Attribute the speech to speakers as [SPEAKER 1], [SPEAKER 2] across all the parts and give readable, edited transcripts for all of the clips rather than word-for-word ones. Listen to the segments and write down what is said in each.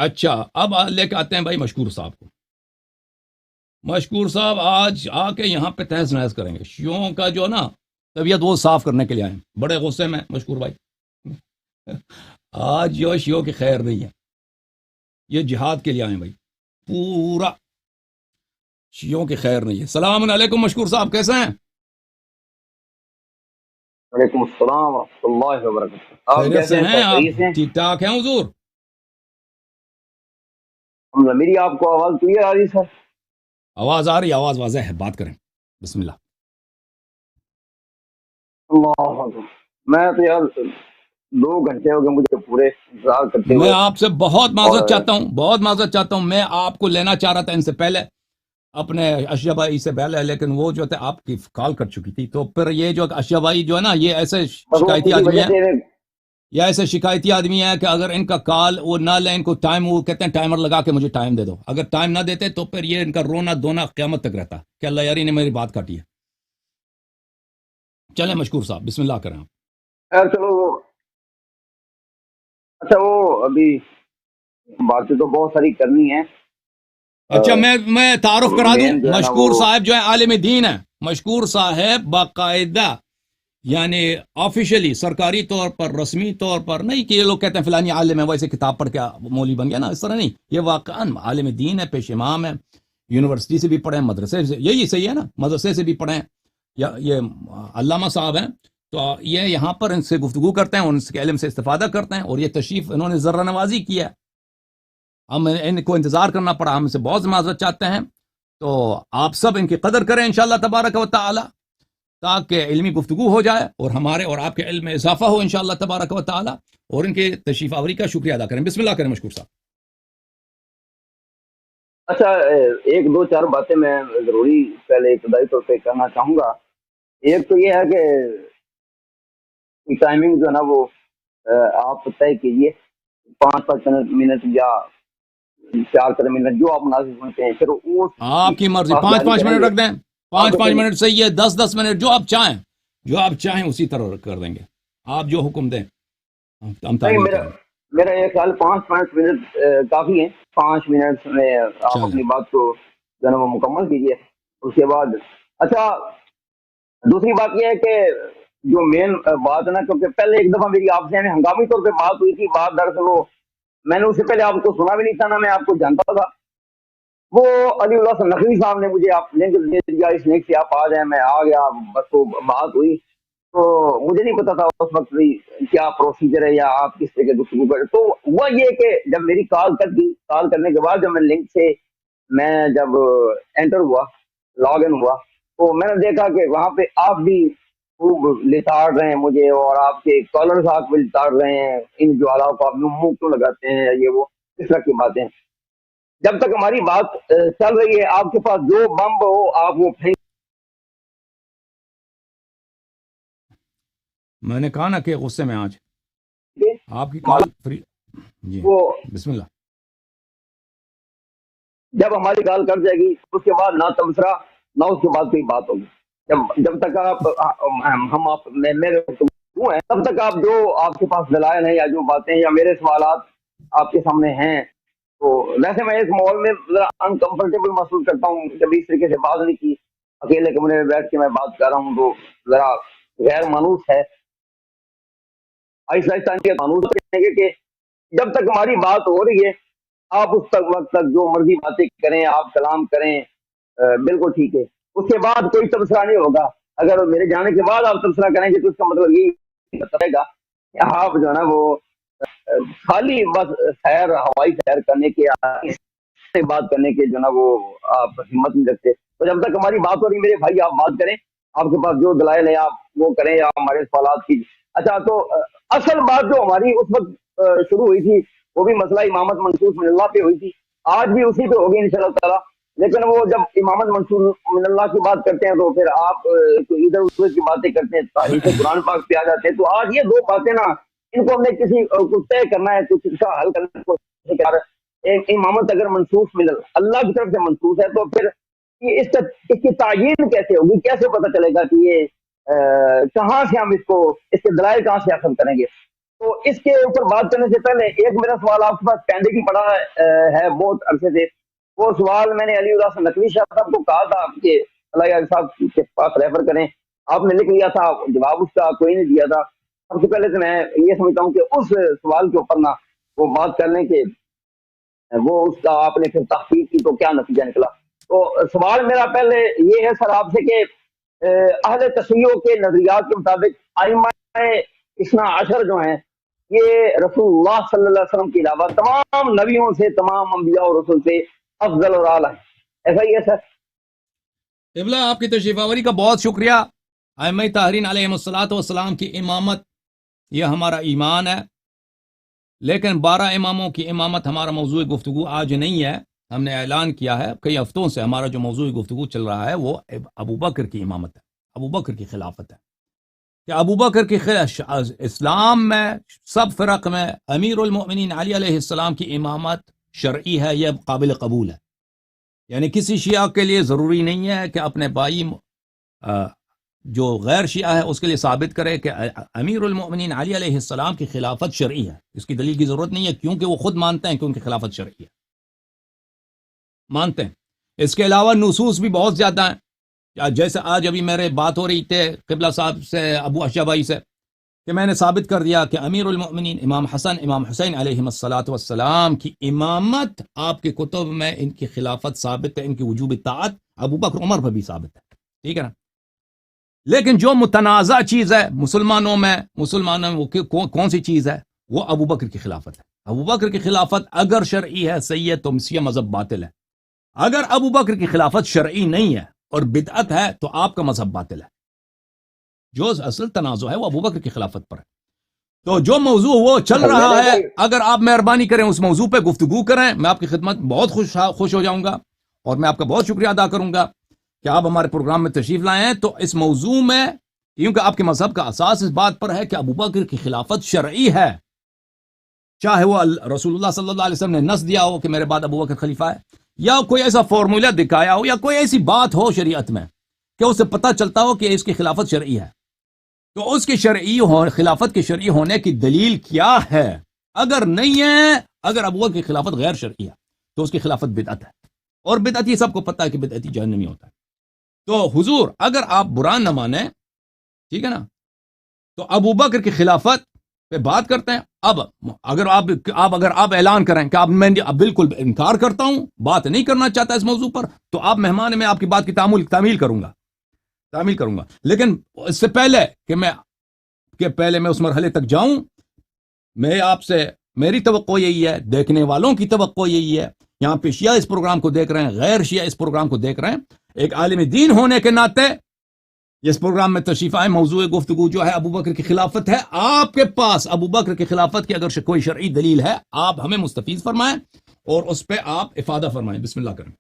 [SPEAKER 1] اچھا اب لے کے آتے ہیں بھائی مشکور صاحب کو. مشکور صاحب آج آ کے یہاں پہ تہس نہس کریں گے. شیعوں کا جو نا طبیعت وہ صاف کرنے کے لیے آئے ہیں. بڑے غصے میں مشکور بھائی. آج جو شیعوں کی خیر نہیں ہے, یہ جہاد کے لیے آئے ہیں بھائی. پورا شیعوں کی خیر نہیں ہے. السلام علیکم مشکور صاحب, کیسے ہیں؟
[SPEAKER 2] وعلیکم السلام ورحمۃ اللہ وبرکاتہ. آپ
[SPEAKER 1] خیریت
[SPEAKER 2] کیسے
[SPEAKER 1] سے
[SPEAKER 2] ہیں؟
[SPEAKER 1] ہیں
[SPEAKER 2] سب
[SPEAKER 1] آپ؟
[SPEAKER 2] صحیح ہیں؟
[SPEAKER 1] ٹھیک ٹھاک ہیں حضور؟
[SPEAKER 2] میری آپ کو آواز کلیئر آ رہی سر؟
[SPEAKER 1] آواز آ رہی, آواز واضح ہے, بات کریں. بسم اللہ.
[SPEAKER 2] اللہ اکبر. میں تو یار 2 گھنٹے ہو گئے مجھے پورے انتظار کرتے
[SPEAKER 1] میں
[SPEAKER 2] ہوئے.
[SPEAKER 1] آپ سے بہت
[SPEAKER 2] اور
[SPEAKER 1] معذرت چاہتا ہوں, بہت معذرت چاہتا ہوں. میں آپ کو لینا چاہ رہا تھا ان سے پہلے, اپنے اشرف بھائی سے پہلے, لیکن وہ جو تھے آپ کی کال کر چکی تھی. تو پھر یہ جو اشرف بھائی جو ہے نا, یہ ایسے
[SPEAKER 2] بس وہ
[SPEAKER 1] شکایتی
[SPEAKER 2] کسی
[SPEAKER 1] آدمی
[SPEAKER 2] وجہ
[SPEAKER 1] ہیں,
[SPEAKER 2] سے
[SPEAKER 1] یا ایسے شکایتی آدمی ہیں کہ اگر ان کا کال وہ نہ لیں, ان کو ٹائم, وہ کہتے ہیں ٹائمر لگا کے مجھے ٹائم دے دو. اگر ٹائم نہ دیتے تو پھر یہ ان کا رونا دھونا قیامت تک رہتا کہ اللہ یاری نے میری بات کاٹی ہے. چلیں مشکور صاحب, بسم اللہ کریں آپ.
[SPEAKER 2] خیر چلو وہ اچھا وہ ابھی باتیں تو بہت ساری کرنی ہیں.
[SPEAKER 1] اچھا میں تعارف کرا دوں.
[SPEAKER 2] مین جو ہے نا وہ
[SPEAKER 1] مشکور صاحب جو ہے عالم دین ہے. مشکور صاحب باقاعدہ یعنی آفیشلی سرکاری طور پر, رسمی طور پر نہیں کہ یہ لوگ کہتے ہیں فلانی عالم ہے, ویسے کتاب پڑھ کے مولوی بن گیا نا, اس طرح نہیں. یہ واقعا عالم دین ہے, پیش امام ہے, یونیورسٹی سے بھی پڑھے ہیں, مدرسے سے, یہی صحیح ہے نا, مدرسے سے بھی پڑھے ہیں. یا یہ علامہ صاحب ہیں. تو یہ یہاں پر ان سے گفتگو کرتے ہیں, ان کے علم سے استفادہ کرتے ہیں, اور یہ تشریف انہوں نے ذرہ نوازی کیا ہے. ہم ان کو انتظار کرنا پڑا, ہم سے بہت معذرت چاہتے ہیں. تو آپ سب ان کی قدر کریں انشاءاللہ تبارک و تعالی, تاکہ علمی گفتگو ہو جائے اور ہمارے اور آپ کے علم میں اضافہ ہو انشاءاللہ تبارک و تعالی, اور ان کے تشریف آوری کا شکریہ ادا کریں. بسم اللہ کریں مشکور صاحب.
[SPEAKER 2] اچھا 1 2 4 باتیں میں ضروری پہلے ابتدائی طور پہ کرنا چاہوں گا. ایک تو یہ ہے کہ ٹائمنگ جو ہے نا وہ آپ طے کیجیے 5 منٹ یا 4 منٹ جو آپ مناسب سمجھتے ہیں. پھر وہ
[SPEAKER 1] آپ کی مرضی,
[SPEAKER 2] پاس
[SPEAKER 1] 5
[SPEAKER 2] جاری
[SPEAKER 1] 5
[SPEAKER 2] کریں
[SPEAKER 1] منٹ
[SPEAKER 2] گے.
[SPEAKER 1] رکھ دیں,
[SPEAKER 2] آپ
[SPEAKER 1] 5 5
[SPEAKER 2] سے
[SPEAKER 1] منٹ صحیح ہے, 10 10 منٹ, جو آپ چاہیں, جو آپ چاہیں اسی طرح کر دیں گے. آپ جو حکم دیں ہم
[SPEAKER 2] نہیں
[SPEAKER 1] تعمیل کریں گے.
[SPEAKER 2] میرا یہ خیال 5 منٹ کافی ہے. 5 منٹ میں آپ
[SPEAKER 1] چلیں
[SPEAKER 2] اپنی بات کو جو ہے نا وہ مکمل کیجیے. اس کے بعد اچھا دوسری بات یہ ہے کہ جو مین بات ہے نا, کیونکہ پہلے ایک دفعہ میری آپ سے ہنگامی طور پہ بات ہوئی تھی. بات دراصل وہ میں نے اس سے پہلے آپ کو سنا بھی نہیں تھا, نہ میں آپ کو جانتا تھا. وہ علی اللہ سے نقوی صاحب نے مجھے آپ لنک دے دیا, اس لنک سے آپ آ جائیں. میں آ گیا, بس وہ بات ہوئی. تو مجھے نہیں پتا تھا اس وقت بھی کیا پروسیجر ہے یا آپ کس طرح کے گفتگو کریں. تو ہوا یہ کہ جب میری کال کٹ گئی, کال کرنے کے بعد جب میں لنک سے میں جب انٹر ہوا, لاگ ان ہوا, تو میں نے دیکھا کہ وہاں پہ آپ بھی خوب لتاڑ رہے ہیں مجھے, اور آپ کے کالر صاحب بھی لتاڑ رہے ہیں. ان جوالوں کو آپ منہ کیوں لگاتے ہیں, یہ وہ اس طرح کی باتیں. جب تک ہماری بات چل رہی ہے, آپ کے پاس جو بمب ہو آپ وہ پھینک.
[SPEAKER 1] میں نے کہا نا کہ غصے میں آج آپ کی کال فری. جی
[SPEAKER 2] وہ
[SPEAKER 1] بسم اللہ.
[SPEAKER 2] جب ہماری کال کر جائے گی اس کے بعد نہ تبصرہ نہ اس کے بعد کوئی بات ہوگی. جب تک آپ ہم آپ میرے ہیں تب تک آپ جو آپ کے پاس دلائل ہیں یا جو باتیں یا میرے سوالات آپ کے سامنے ہیں. تو ویسے میں اس ماحول میں ذرا انکمفرٹیبل محسوس کرتا ہوں. کبھی اس طریقے سے بات نہیں کی, اکیلے کمرے میں بیٹھ کے میں بات کر رہا ہوں تو ذرا غیر مانوس ہے. آہستہ آہستہ مانوس کریں گے کہ جب تک ہماری بات ہو رہی ہے آپ اس وقت تک جو مرضی باتیں کریں, آپ کلام کریں, بالکل ٹھیک ہے. اس کے بعد کوئی تبصرہ نہیں ہوگا. اگر میرے جانے کے بعد آپ تبصرہ کریں گے تو اس کا مطلب یہی رہے گا کہ آپ جو ہے نا وہ خالی بس سیر, ہوائی سیر کرنے کے بات کرنے کے جو ہے نا وہ آپ ہمت نہیں رکھتے. تو جب تک ہماری بات ہو رہی میرے بھائی, آپ بات کریں, آپ کے پاس جو دلائل ہیں آپ وہ کریں یا ہمارے سوالات کی. اچھا تو اصل بات جو ہماری اس وقت شروع ہوئی تھی وہ بھی مسئلہ امامت منصور من اللہ پہ ہوئی تھی. آج بھی اسی پہ ہوگی انشاءاللہ تعالیٰ. لیکن وہ جب امامت منصور من اللہ کی بات کرتے ہیں تو پھر آپ ادھر ادھر کی باتیں کرتے ہیں, تاریخ قرآن پاک پہ آ جاتے ہیں. تو آج یہ 2 باتیں نا ان کو ہم نے کسی کو طے کرنا ہے, کچھ اس کا حل کرنے کی کوشش کر رہے ہیں. امامت اگر منصوص من اللہ کی طرف سے منصوص ہے تو پھر اس کی تعین کیسے ہوگی, کیسے پتہ چلے گا کہ یہ کہاں سے ہم اس کے دلائل کہاں سے حاصل کریں گے. تو اس کے اوپر بات کرنے سے پہلے ایک میرا سوال آپ کے پاس پینڈنگ ہی پڑا ہے بہت عرصے سے. وہ سوال میں نے علی اللہ سے نقوی شاہ صاحب کو کہا تھا کہ اللہ صاحب کے پاس ریفر کریں. آپ نے لکھ لیا تھا, جواب اس کا کوئی نہیں دیا تھا. سب سے پہلے تو میں یہ سمجھتا ہوں کہ اس سوال کے اوپر نہ وہ بات کر لیں کہ وہ اس کا آپ نے پھر تحقیق کی تو کیا نتیجہ نکلا. تو سوال میرا پہلے یہ ہے سر آپ سے کہ اہل تشیع کے نظریات کے مطابق ائمہ اثنا عشر جو ہیں یہ رسول اللہ صلی اللہ علیہ وسلم کے علاوہ تمام نبیوں سے, تمام انبیاء اور رسول سے افضل اور اعلیٰ ہیں. ایسا ہی ہے سر؟
[SPEAKER 1] قبلہ آپ کی تشریف آوری کا بہت شکریہ. ائمہ طاہرین علیہ الصلوۃ والسلام کی امامت یہ ہمارا ایمان ہے, لیکن 12 اماموں کی امامت ہمارا موضوع گفتگو آج نہیں ہے. ہم نے اعلان کیا ہے کئی ہفتوں سے ہمارا جو موضوع گفتگو چل رہا ہے وہ ابو بکر کی امامت ہے, ابو بکر کی خلافت ہے. کہ ابو بکر کی اسلام میں سب فرق میں امیر المؤمنین علی علیہ السلام کی امامت شرعی ہے, یہ قابل قبول ہے. یعنی کسی شیعہ کے لیے ضروری نہیں ہے کہ اپنے بھائی جو غیر شیعہ ہے اس کے لیے ثابت کرے کہ امیر المؤمنین علی علیہ السلام کی خلافت شرعی ہے. اس کی دلیل کی ضرورت نہیں ہے کیونکہ وہ خود مانتے ہیں کہ ان کی خلافت شرعی ہے, مانتے ہیں. اس کے علاوہ نصوص بھی بہت زیادہ ہیں. جیسے آج ابھی میرے بات ہو رہی تھے قبلہ صاحب سے, ابو اشا بھائی سے, کہ میں نے ثابت کر دیا کہ امیر المؤمنین امام حسن امام حسین علیہ السلام کی امامت آپ کے کتب میں ان کی خلافت ثابت ہے, ان کی وجوب اطاعت ابو بکر عمر پر بھی ثابت ہے. ٹھیک ہے نا. لیکن جو متنازع چیز ہے مسلمانوں میں وہ کون سی چیز ہے؟ وہ ابو بکر کی خلافت ہے. ابو بکر کی خلافت اگر شرعی ہے صحیح ہے تو مسیح مذہب باطل ہے. اگر ابو بکر کی خلافت شرعی نہیں ہے اور بدعت ہے تو آپ کا مذہب باطل ہے. جو اصل تنازع ہے وہ ابو بکر کی خلافت پر ہے. تو جو موضوع وہ چل رہا ہے اگر آپ مہربانی کریں اس موضوع پہ گفتگو کریں, میں آپ کی خدمت بہت خوش ہو جاؤں گا اور میں آپ کا بہت شکریہ ادا کروں گا کہ آپ ہمارے پروگرام میں تشریف لائے ہیں. تو اس موضوع میں کیونکہ آپ کے مذہب کا اساس اس بات پر ہے کہ ابو بکر کی خلافت شرعی ہے, چاہے وہ رسول اللہ صلی اللہ علیہ وسلم نے نص دیا ہو کہ میرے بعد ابو بکر خلیفہ ہے, یا کوئی ایسا فارمولہ دکھایا ہو, یا کوئی ایسی بات ہو شریعت میں کہ اسے پتہ چلتا ہو کہ اس کی خلافت شرعی ہے. تو اس کی خلافت کے شرعی ہونے کی دلیل کیا ہے؟ اگر نہیں ہے, اگر ابو بکر کی خلافت غیر شرعی ہے تو اس کی خلافت بدعت ہے, اور بدعتی سب کو پتہ ہے کہ بدعتی جہنمی ہوتا ہے. تو حضور اگر آپ برا نہ مانیں, ٹھیک ہے نا, تو ابو بکر کی خلافت پہ بات کرتے ہیں. اب اگر آپ اعلان کریں کہ میں بالکل انکار کرتا ہوں, بات نہیں کرنا چاہتا اس موضوع پر, تو آپ مہمان میں آپ کی بات کی تعمیل کروں گا. لیکن اس سے پہلے کہ پہلے میں اس مرحلے تک جاؤں, میں آپ سے میری توقع یہی ہے, دیکھنے والوں کی توقع یہی ہے, یہاں پہ شیعہ اس پروگرام کو دیکھ رہے ہیں, غیر شیعہ اس پروگرام کو دیکھ رہے ہیں, ایک عالم دین ہونے کے ناطے اس پروگرام میں تشریف آئے. موضوع گفتگو جو ہے ابو بکر کی خلافت ہے. آپ کے پاس ابو بکر کی خلافت کی اگر کوئی شرعی دلیل ہے آپ ہمیں مستفیض فرمائیں اور اس پہ آپ افادہ فرمائیں. بسم اللہ کریں.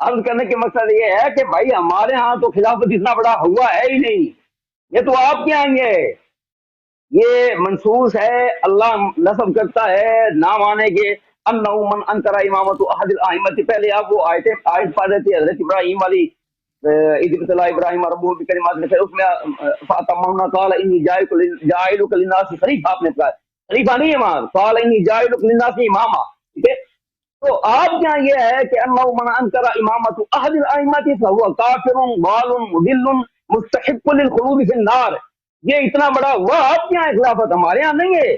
[SPEAKER 2] عرض کرنے کے مقصد یہ ہے کہ بھائی ہمارے ہاں تو خلافت اتنا بڑا ہوا ہے ہی نہیں, یہ تو آپ کے یہاں ہے, یہ منصوص ہے, اللہ نصب کرتا ہے نہ مانے کے انہ من انکر امامت احد الائمۃ. پہلے آپ وہ آیت پڑھ رہے تھے حضرت ابراہیم والی, اذ ابتلى ابراہیم ربہ بکلمات, پھر اس میں فاتممنا قال انی جاعلک للناس خلیفہ, آپ نے کہا خلیفہ نہیں امام, قال انی جاعلک للناس اماما. ٹھیک ہے, تو آپ کے یہاں یہ ہے کہ انہ من انکر امامت احد الائمۃ فهو کافر ضال مضل مستحق للخلود فی النار. یہ اتنا بڑا ہوا آپ کے یہاں خلافت, ہمارے یہاں نہیں ہے.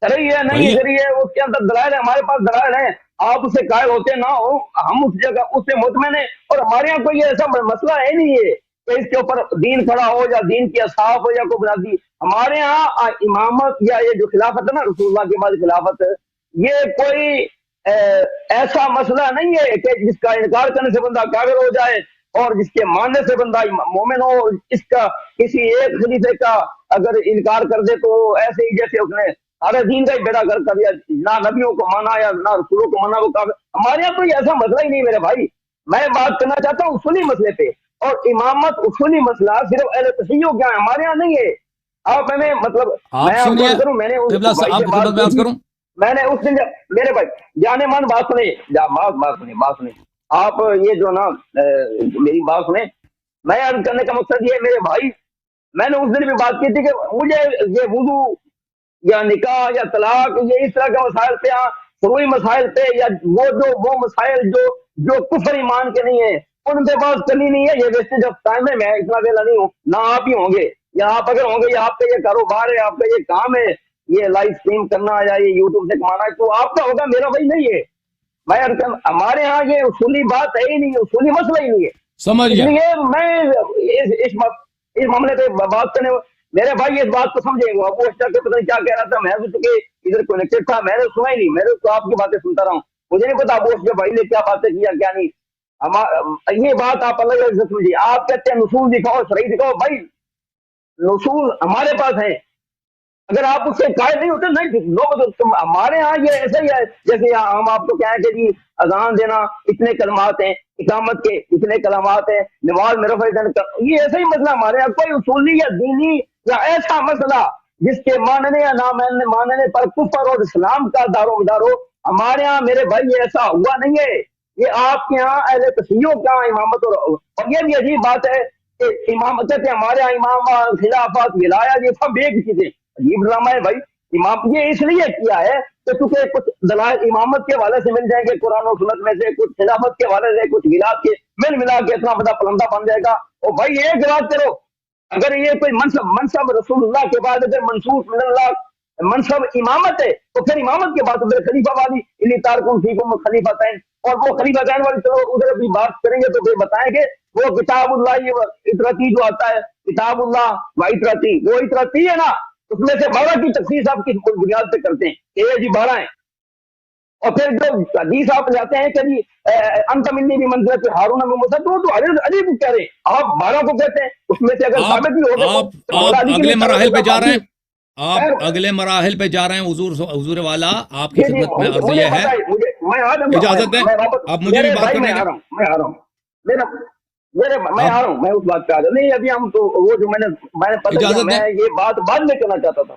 [SPEAKER 2] صحیح ہے نہیں صحیح ہے, اس کے اندر دلائل ہے, ہمارے پاس دلائل ہیں, آپ اسے قائل ہوتے نہ ہو, ہم اس جگہ اس سے مطمئن ہیں. اور ہمارے یہاں کوئی ایسا مسئلہ ہے نہیں ہے کہ اس کے اوپر دین کھڑا ہو یا دین کی اصحاف ہو یا کوئی بنیادی. ہمارے یہاں امامت یا یہ جو خلافت ہے نا رسول اللہ کے بعد خلافت, یہ کوئی ایسا مسئلہ نہیں ہے کہ جس کا انکار کرنے سے بندہ کافر ہو جائے اور جس کے ماننے سے بندہ مومن ہو. اس کا کسی ایک خلیفے کا اگر انکار کر دے تو ایسے ہی جیسے اس نے سارے دین کا ہی بیڑا کر دیا, نہ نبیوں کو مانا یا نہ رسولوں کو مانا, وہ کافر. ہمارے یہاں کوئی ایسا مسئلہ ہی نہیں میرے بھائی. میں بات کرنا چاہتا ہوں اصولی مسئلے پہ, اور امامت اصولی مسئلہ صرف اہل تشیع کیا ہے, ہمارے یہاں نہیں ہے. آپ ہمیں مطلب میں آپ کو کروں, میں نے میں نے اس دن میرے بھائی جانے من بات سنیں, آپ یہ جو نا میری بات سنیں, میں عرض کرنے کا مقصد یہ ہے میرے بھائی میں نے اس دن بھی بات کی تھی کہ مجھے یہ وضو یا نکاح یا طلاق یہ اس طرح کے مسائل پہ فروعی مسائل پہ یا وہ مسائل جو کفر ایمان کے نہیں ہیں ان پہ بات کرنی نہیں ہے. یہ ویسٹیج آف ٹائم ہے. میں اتنا ویلا نہیں ہوں, نہ آپ ہی ہوں گے, یا آپ اگر ہوں گے یا آپ کا یہ کاروبار ہے, آپ کا یہ کام ہے, یہ لائف اسٹریم کرنا یا یہ یوٹیوب سے کمانا ہے, تو آپ کا ہوگا, میرا وہی نہیں ہے. ہمارے ہاں یہ اصولی بات ہے ہی نہیں, اصولی مسئلہ ہی نہیں ہے.
[SPEAKER 1] سمجھ
[SPEAKER 2] اس
[SPEAKER 1] گیا.
[SPEAKER 2] لیے میں اس معاملے پہ بات کرنے, میرے بھائی اس بات کو سمجھیں گے. ابو اشرف کے پتہ نہیں کیا کہہ رہا تھا, میں تو چونکہ ادھر کنیکٹڈ تھا, میں نے سنا ہی نہیں, میں نے تو آپ کی باتیں سنتا رہا ہوں. مجھے نہیں پتا ابو اشرف بھائی نے کیا باتیں کیا کیا نہیں. یہ بات آپ الگ الگ سے سمجھیے. آپ کہتے ہیں نصوص دکھاؤ, صحیح دکھاؤ. بھائی نصوص ہمارے پاس ہیں, اگر آپ اس سے قائل نہیں ہوتے نہیں لوگ, ہمارے ہاں یہ ایسا ہی ہے جیسے ہم آپ کو کہیں کہ جی اذان دینا اتنے کلمات ہیں, اقامت کے اتنے کلمات ہیں, نماز میں رفع دین, یہ ایسا ہی مسئلہ ہمارے یہاں. کوئی اصولی یا دینی یا ایسا مسئلہ جس کے ماننے یا نہ ماننے پر کفر اور اسلام کا دار و مدار ہو, ہمارے ہاں میرے بھائی ایسا ہوا نہیں ہے. یہ آپ کے ہاں اہل تشیع کے ہاں امامت, اور یہ بھی عجیب بات ہے کہ امام کہتے ہیں ہمارے ہاں امام خلافت ولایت یہ سب ایک چیزیں. عجیب ڈرامہ ہے بھائی. امام یہ اس لیے کیا ہے کہ چونکہ کچھ دلائل امامت کے حوالے سے مل جائیں گے قرآن و سنت میں سے, کچھ خلافت کے حوالے سے, کچھ ولایت کے, ملا کے اتنا بڑا پلندہ بن جائے گا. اور بھائی ایک بات کرو, اگر یہ کوئی منصب رسول اللہ کے بعد اگر منصوب من اللہ منصب امامت ہے تو پھر امامت کے بعد ادھر خلیفہ والی انی تارکم فیکم خلیفہ تعین, اور وہ خلیفہ تعین والی چلو ادھر بھی بات کریں گے تو پھر بتائیں گے وہ کتاب اللہ اطرتی جو آتا ہے, کتاب اللہ و اطرتی, وہ اطرتی ہے نا, اس میں سے 12 کی تخصیص آپ کی بنیاد پہ کرتے ہیں کہ یہ جی 12 ہیں. اور پھر جو حدیث آپ جاتے ہیں کہ جی انت منی بھی منزلت ہارون من موسیٰ, تو علی کو کہہ رہے ہیں, آپ 12 کو کہتے ہیں, اس میں سے اگر ثابت بھی ہو
[SPEAKER 1] آپ اگلے مراحل پہ جا رہے ہیں, آپ اگلے مراحل پہ جا رہے ہیں. حضور والا آپ کی خدمت میں عرض یہ ہے, اجازت دیں آپ مجھے بھی بات کرنے کا.
[SPEAKER 2] میں آ رہا ہوں, میں اس بات پہ آ رہا ہوں. نہیں ابھی ہم تو وہ جو میں نے پتہ کیا, میں یہ بات بعد میں کرنا چاہتا تھا.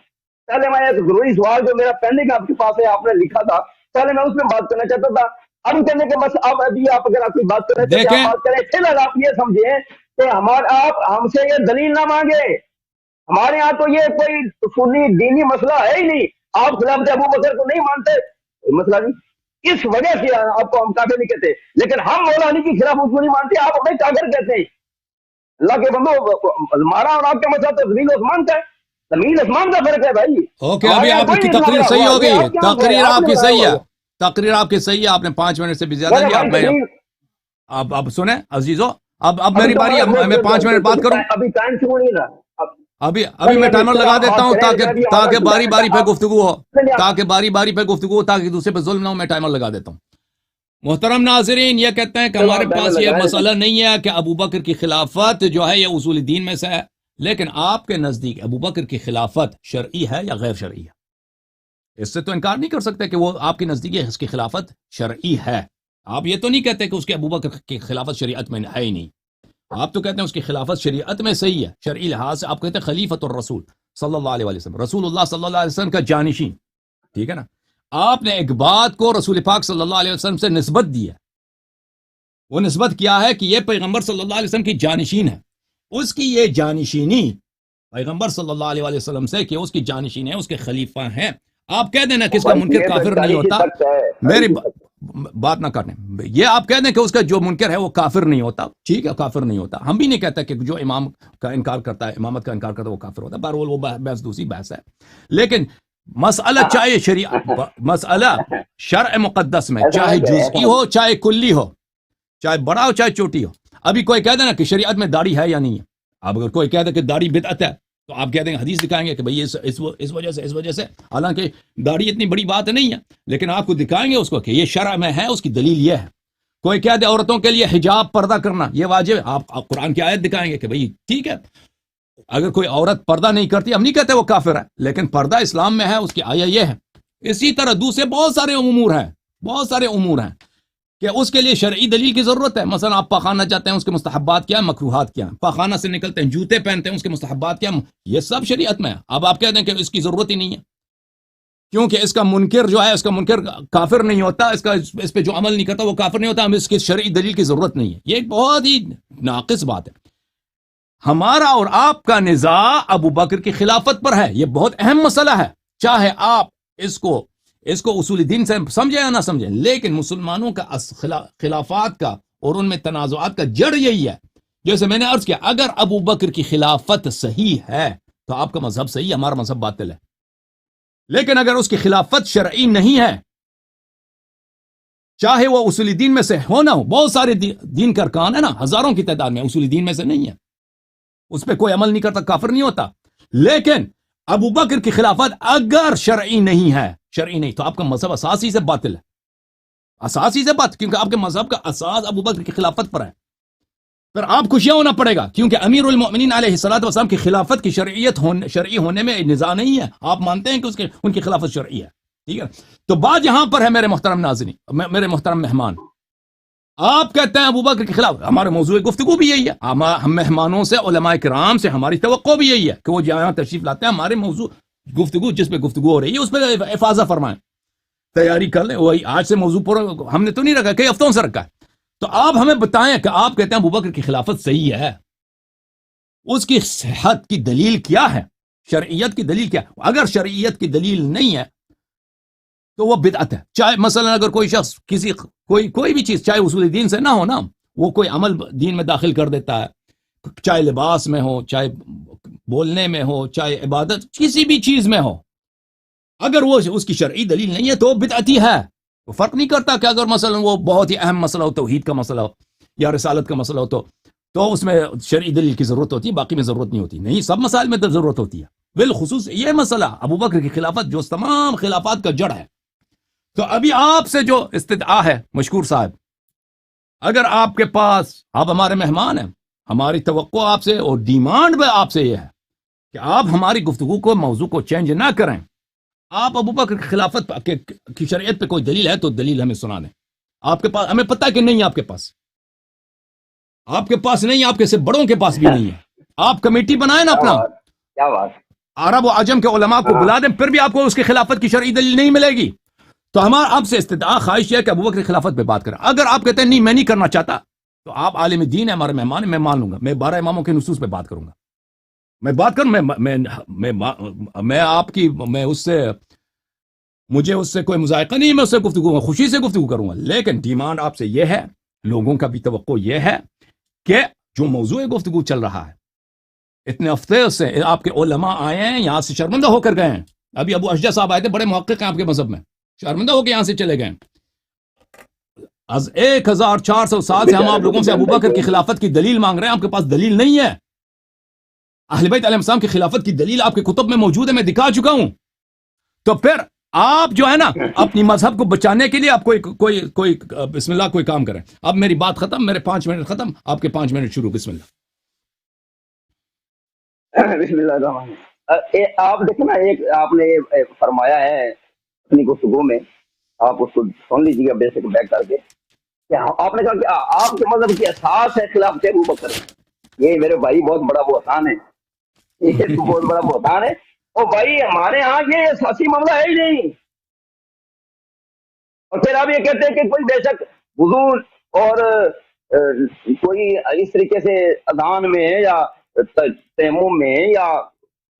[SPEAKER 2] پہلے میں ایک ضروری سوال جو میرا پینڈنگ آپ کے پاس ہے, آپ نے لکھا تھا, پہلے میں اس میں بات کرنا چاہتا تھا. اب کہنے کے بس اب ابھی آپ اگر آپ کی بات کریں تو آپ بات کریں, پھر اگر آپ یہ سمجھیں کہ آپ ہم سے یہ دلیل نہ مانگے. ہمارے ہاں تو یہ کوئی سنی دینی مسئلہ ہے ہی نہیں. آپ خلافت ابو بکر کو نہیں مانتے, مسئلہ نہیں, اس وجہ سے آپ کو ہم کافر نہیں کہتے. لیکن ہم مولا علی کی خلافت کو نہیں مانتے, آپ ہمیں کافر کہتے ہیں. اللہ کے بندو, ہمارا اور آپ کا مسئلہ تو زمین عثمان کا ہے, زمین عثمان کا فرق ہے بھائی.
[SPEAKER 1] اوکے, ابھی آپ کی تقریر صحیح ہو گئی, تقریر آپ کی صحیح ہے, تقریر آپ کی صحیح ہے. آپ نے 5 منٹ سے بھی زیادہ لیا. اب سنیں عزیزو, اب میری باری, میں 5 منٹ بات کروں.
[SPEAKER 2] ابھی ٹائم شروع نہیں رہا.
[SPEAKER 1] ابھی میں ٹائمر لگا دیتا ہوں تاکہ باری باری پہ گفتگو ہو, تاکہ دوسرے پہ ظلم نہ ہو. میں ٹائمر لگا دیتا ہوں. محترم ناظرین, یہ کہتے ہیں کہ ہمارے پاس یہ مسئلہ نہیں ہے کہ ابو بکر کی خلافت جو ہے یہ اصول دین میں سے ہے, لیکن آپ کے نزدیک ابو بکر کی خلافت شرعی ہے یا غیر شرعی ہے؟ اس سے تو انکار نہیں کر سکتے کہ وہ آپ کے نزدیک اس کی خلافت شرعی ہے. آپ یہ تو نہیں کہتے کہ اس کے ابو بکر کی خلافت شریعت میں ہے ہی نہیں. آپ تو کہتے ہیں اس کی خلافت شریعت میں صحیح ہے, شرعی لحاظ سے. آپ کہتے ہیں خلیفۃ الرسول صلی اللہ علیہ وسلم, رسول اللہ صلی اللہ علیہ وسلم کا جانشین, ٹھیک ہے نا. آپ نے ایک بات کو رسول پاک صلی اللہ علیہ وسلم سے نسبت دی ہے. وہ نسبت کیا ہے کہ یہ پیغمبر صلی اللہ علیہ وسلم کی جانشین ہے. اس کی یہ جانشینی پیغمبر صلی اللہ علیہ وسلم سے کہ اس کی جانشین ہے, اس کے خلیفہ ہیں. آپ کہہ دینا کہ اس کا منکر کافر نہیں ہوتا. میری بات نہ کرنے, یہ آپ کہہ دیں کہ اس کا جو منکر ہے وہ کافر نہیں ہوتا, ٹھیک ہے, کافر نہیں ہوتا. ہم بھی نہیں کہتے کہ جو امام کا انکار کرتا ہے, امامت کا انکار کرتا ہے وہ کافر ہوتا ہے. بہرحال وہ بحث دوسری بحث ہے. لیکن مسئلہ چاہے شریعت, مسئلہ شرع مقدس میں چاہے جزئی ہو چاہے کلی ہو, چاہے بڑا ہو چاہے چھوٹی ہو. ابھی کوئی کہہ دے نا کہ شریعت میں داڑھی ہے یا نہیں ہے. اب اگر کوئی کہہ دے کہ داڑھی بدعت ہے تو آپ کہہ دیں گے, حدیث دکھائیں گے کہ بھئی اس وجہ سے, حالانکہ داڑھی اتنی بڑی بات نہیں ہے, لیکن آپ کو دکھائیں گے اس کو کہ یہ شرع میں ہے, اس کی دلیل یہ ہے. کوئی کہہ دے عورتوں کے لیے حجاب پردہ کرنا یہ واجب ہے, آپ قرآن کی آیت دکھائیں گے کہ بھئی ٹھیک ہے, اگر کوئی عورت پردہ نہیں کرتی, ہم نہیں کہتے وہ کافر ہے, لیکن پردہ اسلام میں ہے, اس کی آیت یہ ہے. اسی طرح دوسرے بہت سارے امور ہیں کہ اس کے لیے شرعی دلیل کی ضرورت ہے. مثلا آپ پاخانہ جاتے ہیں, اس کے مستحبات کیا ہیں, مکروہات کیا ہیں. پاخانہ سے نکلتے ہیں, جوتے پہنتے ہیں, اس کے مستحبات کیا ہیں, یہ سب شریعت میں ہے. اب آپ کہہ دیں کہ اس کی ضرورت ہی نہیں ہے کیونکہ اس کا منکر جو ہے, اس کا منکر کافر نہیں ہوتا, اس پہ جو عمل نہیں کرتا وہ کافر نہیں ہوتا, ہمیں اس کی شرعی دلیل کی ضرورت نہیں ہے. یہ ایک بہت ہی ناقص بات ہے. ہمارا اور آپ کا نزاع ابو بکر کی خلافت پر ہے. یہ بہت اہم مسئلہ ہے، چاہے آپ اس کو اصول دین سے سمجھیں یا نہ سمجھیں، لیکن مسلمانوں کا خلافات کا اور ان میں تنازعات کا جڑ یہی ہے. جیسے میں نے عرض کیا، اگر ابو بکر کی خلافت صحیح ہے تو آپ کا مذہب صحیح ہے، ہمارا مذہب باطل ہے. لیکن اگر اس کی خلافت شرعی نہیں ہے، چاہے وہ اصول دین میں سے ہو نہ ہو، بہت سارے دین کا ارکان ہے نا، ہزاروں کی تعداد میں، اصول دین میں سے نہیں ہے، اس پہ کوئی عمل نہیں کرتا، کافر نہیں ہوتا. لیکن ابو بکر کی خلافت اگر شرعی نہیں تو آپ کا مذہب اساسی سے باطل ہے، اساسی سے باطل، کیونکہ آپ کے مذہب کا اساس ابو بکر کی خلافت پر ہے. پھر آپ خوشیاں ہونا پڑے گا، کیونکہ امیر المؤمنین علیہ الصلوۃ والسلام کی خلافت کی شرعی ہونے میں نزاع نہیں ہے. آپ مانتے ہیں کہ ان کی خلافت شرعی ہے، ٹھیک ہے. تو بات یہاں پر ہے میرے محترم ناظرین، میرے محترم مہمان، آپ کہتے ہیں ابو بکر کے خلاف، ہمارے موضوع گفتگو بھی یہی ہے. ہم مہمانوں سے، علماء کرام سے ہماری توقع بھی یہی ہے کہ وہ جہاں تشریف لاتے ہیں ہمارے موضوع گفتگو، جس پہ گفتگو ہو رہی ہے اس پہ افاضہ فرمائیں، تیاری کر لیں. وہی آج سے موضوع پورا ہم نے تو نہیں رکھا، کئی ہفتوں سے رکھا ہے. تو آپ ہمیں بتائیں کہ آپ کہتے ہیں ابو بکر کی خلافت صحیح ہے، اس کی صحت کی دلیل کیا ہے، شرعیت کی دلیل کیا ہے؟ اگر شرعیت کی دلیل نہیں ہے تو وہ بدعت ہے. چاہے مثلا اگر کوئی شخص کوئی بھی چیز، چاہے اصول دین سے نہ ہو نا، وہ کوئی عمل دین میں داخل کر دیتا ہے، چاہے لباس میں ہو، چاہے بولنے میں ہو، چاہے عبادت کسی بھی چیز میں ہو، اگر وہ اس کی شرعی دلیل نہیں ہے تو وہ بدعتی ہے. وہ فرق نہیں کرتا کہ اگر مثلا وہ بہت ہی اہم مسئلہ ہو، توحید کا مسئلہ ہو یا رسالت کا مسئلہ ہو، تو اس میں شرعی دلیل کی ضرورت ہوتی ہے، باقی میں ضرورت نہیں ہوتی. نہیں، سب مسائل میں تو ضرورت ہوتی ہے. بالخصوص یہ مسئلہ ابو بکر کی خلافت جو تمام خلافات کا جڑ ہے. تو ابھی آپ سے جو استدعا ہے مشکور صاحب، اگر آپ کے پاس، آپ ہمارے مہمان ہیں، ہماری توقع آپ سے اور ڈیمانڈ بھی آپ سے یہ ہے کہ آپ ہماری گفتگو کو، موضوع کو چینج نہ کریں. آپ ابو بکر کی خلافت کی شریعت پہ کوئی دلیل ہے تو دلیل ہمیں سنا دیں. آپ کے پاس، ہمیں پتہ ہے کہ نہیں، آپ کے پاس نہیں، آپ کے سے بڑوں کے پاس بھی نہیں ہے. آپ کمیٹی بنائیں نا اپنا،
[SPEAKER 2] کیا بات.
[SPEAKER 1] عرب و عجم کے علماء کو بلا دیں، پھر بھی آپ کو اس کی خلافت کی شرعی دلیل نہیں ملے گی. تو ہمارا آپ سے استدعا، خواہش ہے کہ ابو بکر کی خلافت پہ بات کریں. اگر آپ کہتے ہیں نہیں میں نہیں کرنا چاہتا، تو آپ عالم دین ہیں، ہمارے مہمان ہیں، میں مان لوں گا، میں 12 اماموں کے نصوص پہ بات کروں گا. میں بات کروں، میں آپ کی، مجھے اس سے کوئی مذائقہ نہیں، میں اس سے گفتگو، خوشی سے گفتگو کروں گا. لیکن ڈیمانڈ آپ سے یہ ہے، لوگوں کا بھی توقع یہ ہے کہ جو موضوع گفتگو چل رہا ہے، اتنے ہفتے سے آپ کے علماء آئے ہیں یہاں سے، شرمندہ ہو کر گئے ہیں. ابھی ابو اشجع صاحب آئے تھے، بڑے محقق ہیں آپ کے مذہب میں، شرمندہ ہو کے یہاں سے چلے گئے. از 1400 سال سے ہم آپ لوگوں سے ابو بکر کی خلافت کی دلیل مانگ رہے ہیں، آپ کے پاس دلیل نہیں ہے. اہل بیت علیہ السلام کی خلافت کی دلیل آپ کے کتب میں موجود ہے، میں دکھا چکا ہوں. تو پھر آپ جو ہے نا، اپنی مذہب کو بچانے کے لیے آپ کوئی بسم اللہ کوئی کام کریں. اب میری بات ختم، میرے 5 منٹ ختم، آپ کے 5 منٹ شروع. بسم اللہ.
[SPEAKER 2] بسم اللہ الرحمن الرحیم. آپ دیکھیں نا، ایک آپ نے فرمایا ہے اپنی گفتگو میں، آپ اس کو سن لیجیے گا بیسک بیک کر کے، کہ آپ نے کہا کہ آپ کے مذہب کی اساس ہے خلافت ابو بکر. یہ میرے بھائی بہت بڑا بہتان ہے، یہ بہت بڑا بہتان ہے. اور بھائی ہمارے ہاں یہ اساسی معاملہ ہے ہی نہیں. اور پھر آپ یہ کہتے ہیں کہ کوئی بے شک حضور اور کوئی اس طریقے سے اذان میں یا تیمم میں یا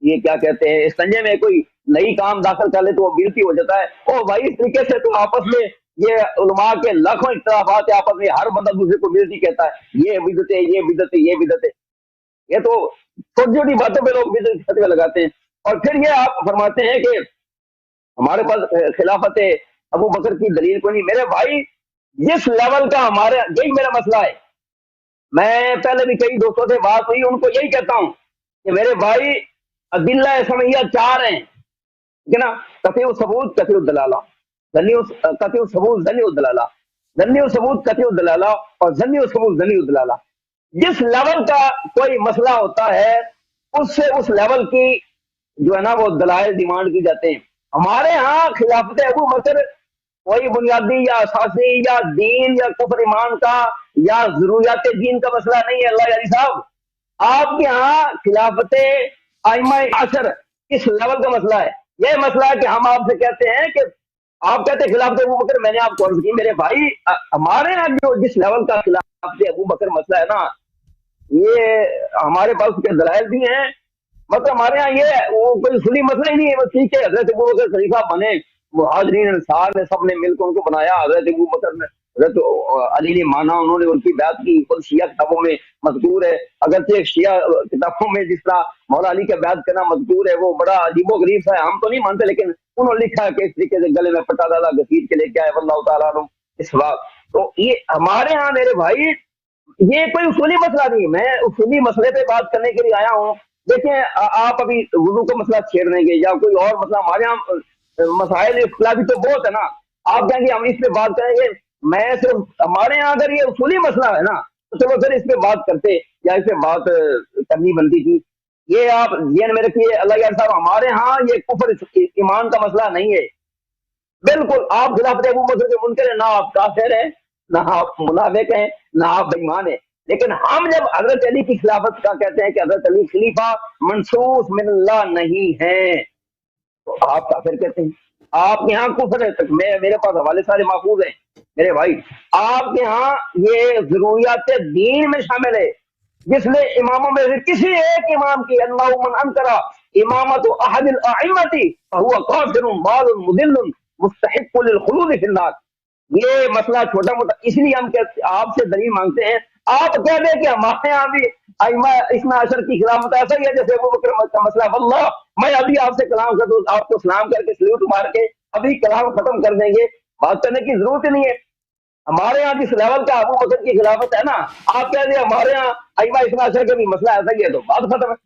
[SPEAKER 2] یہ کیا کہتے ہیں استنجے میں کوئی نئی کام داخل کر لے تو وہ بدعتی ہو جاتا ہے. او بھائی اس طریقے سے تو آپس میں یہ علماء کے لاکھوں اختلافات ہیں آپس میں، ہر بندہ دوسرے کو بدعتی کہتا ہے، یہ بدعت ہے، یہ بدعت ہے، یہ بدعت ہے. یہ تو چھوٹی چھوٹی باتوں پہ لوگ بدعت فتوے لگاتے ہیں. اور پھر یہ آپ فرماتے ہیں کہ ہمارے پاس خلافت ابو بکر کی دلیل کو نہیں. میرے بھائی جس لیول کا ہمارے، یہی میرا مسئلہ ہے. میں پہلے بھی کئی دوستوں سے بات ہوئی، ان کو یہی کہتا ہوں کہ میرے بھائی ادلہ سمعیہ 4 ہیں، ٹھیک ہے نا؟ قطعی ثبوت، قطعی الدلالہ، قطعی ثبوت، ظنی الدلالہ، ظنی ثبوت، قطعی الدلالہ، اور ظنی ثبوت، ظنی الدلالہ. جس لیول کا کوئی مسئلہ ہوتا ہے اس سے اس لیول کی جو ہے نا وہ دلائل ڈیمانڈ کی جاتے ہیں. ہمارے ہاں خلافت ابو بکر کوئی بنیادی یا اساسی یا دین یا کفر ایمان کا یا ضروریات دین کا مسئلہ نہیں ہے. اللہ علی صاحب، آپ کے ہاں خلافت ائمہ 10 اس لیول کا مسئلہ ہے. یہ مسئلہ ہے کہ ہم آپ سے کہتے ہیں کہ آپ کہتے ہیں خلافت ابو بکر، میں نے آپ کو عرض کی میرے بھائی، ہمارے ہاں جو جس لیول کا خلافت ابو بکر مسئلہ ہے نا، یہ ہمارے پاس کے دلائل بھی ہیں. مطلب ہمارے یہاں یہ وہ کوئی اصولی مسئلہ ہی نہیں ہے. بس ٹھیک ہے حضرت ابو بکر خلیفہ بنے, مہاجرین انصار نے سب نے مل کر ان کو بنایا. حضرت ابو بکر نے حضرت علی نے مانا, انہوں نے ان کی بیعت کی. خود شیعہ کتابوں میں مذکور ہے. اگرچہ شیعہ کتابوں میں جس طرح مولا علی کا بیعت کرنا مذکور ہے وہ بڑا عجیب و غریب ہے, ہم تو نہیں مانتے, لیکن انہوں نے لکھا ہے کہ اس طریقے سے گلے میں پٹا ڈالا, گھسیٹ کے لے کے آئے, واللہ تعالیٰ عنہ اس بات. تو یہ ہمارے ہاں میرے بھائی یہ کوئی اصولی مسئلہ نہیں. میں اصولی مسئلے پہ بات کرنے کے لیے آیا ہوں. دیکھیں آپ ابھی وضو کا مسئلہ چھیڑ دیں گے یا کوئی اور مسئلہ, ہمارے یہاں مسائل اختلافی تو بہت ہے نا. آپ کہیں گے ہم اس پہ بات کریں گے, میں صرف ہمارے یہاں اگر یہ اصولی مسئلہ ہے نا تو چلو پھر اس پہ بات کرتے یا اس پہ بات کرنی بنتی تھی. یہ آپ ذہن میں رکھیے اللہ یار صاحب, ہمارے ہاں یہ کفر ایمان کا مسئلہ نہیں ہے. بالکل آپ خلافت ابو بکر کے منکر ہیں, نہ آپ کافر ہیں, نہ آپ منافق ہیں, نہ آپ بے ایمان ہیں. لیکن ہم جب حضرت علی کی خلافت کا کہتے ہیں کہ حضرت علی خلیفہ منصوص من اللہ نہیں ہے, تو آپ کافر کہتے ہیں. آپ کے ہاں کفر ہے, میرے پاس حوالے سارے محفوظ ہیں میرے بھائی. آپ کے ہاں یہ ضروریات دین میں شامل ہے, جس نے اماموں میں سے کسی ایک امام کی اللہ من انکرا امامت احد الائمۃ فهو کافر ضال مضل مستحق للخلود فی النار. یہ مسئلہ چھوٹا موٹا اس لیے ہم آپ سے دلیل مانگتے ہیں. آپ کہہ دیں کہ ہمارے یہاں بھی ائمہ اثنا عشر کی خلافت ایسا ہی ہے جیسے ابو بکر کا مسئلہ. واللہ میں ابھی آپ سے کلام کر دوں, آپ کو سلام کر کے سلیوٹ مار کے ابھی کلام ختم کر دیں گے, بات کرنے کی ضرورت ہی نہیں ہے. ہمارے یہاں جس لیول کا ابو بکر کی خلافت ہے نا, آپ کہہ دیں ہمارے یہاں ائمہ اثنا عشر کا بھی مسئلہ ایسا ہی ہے, تو بات ختم ہے.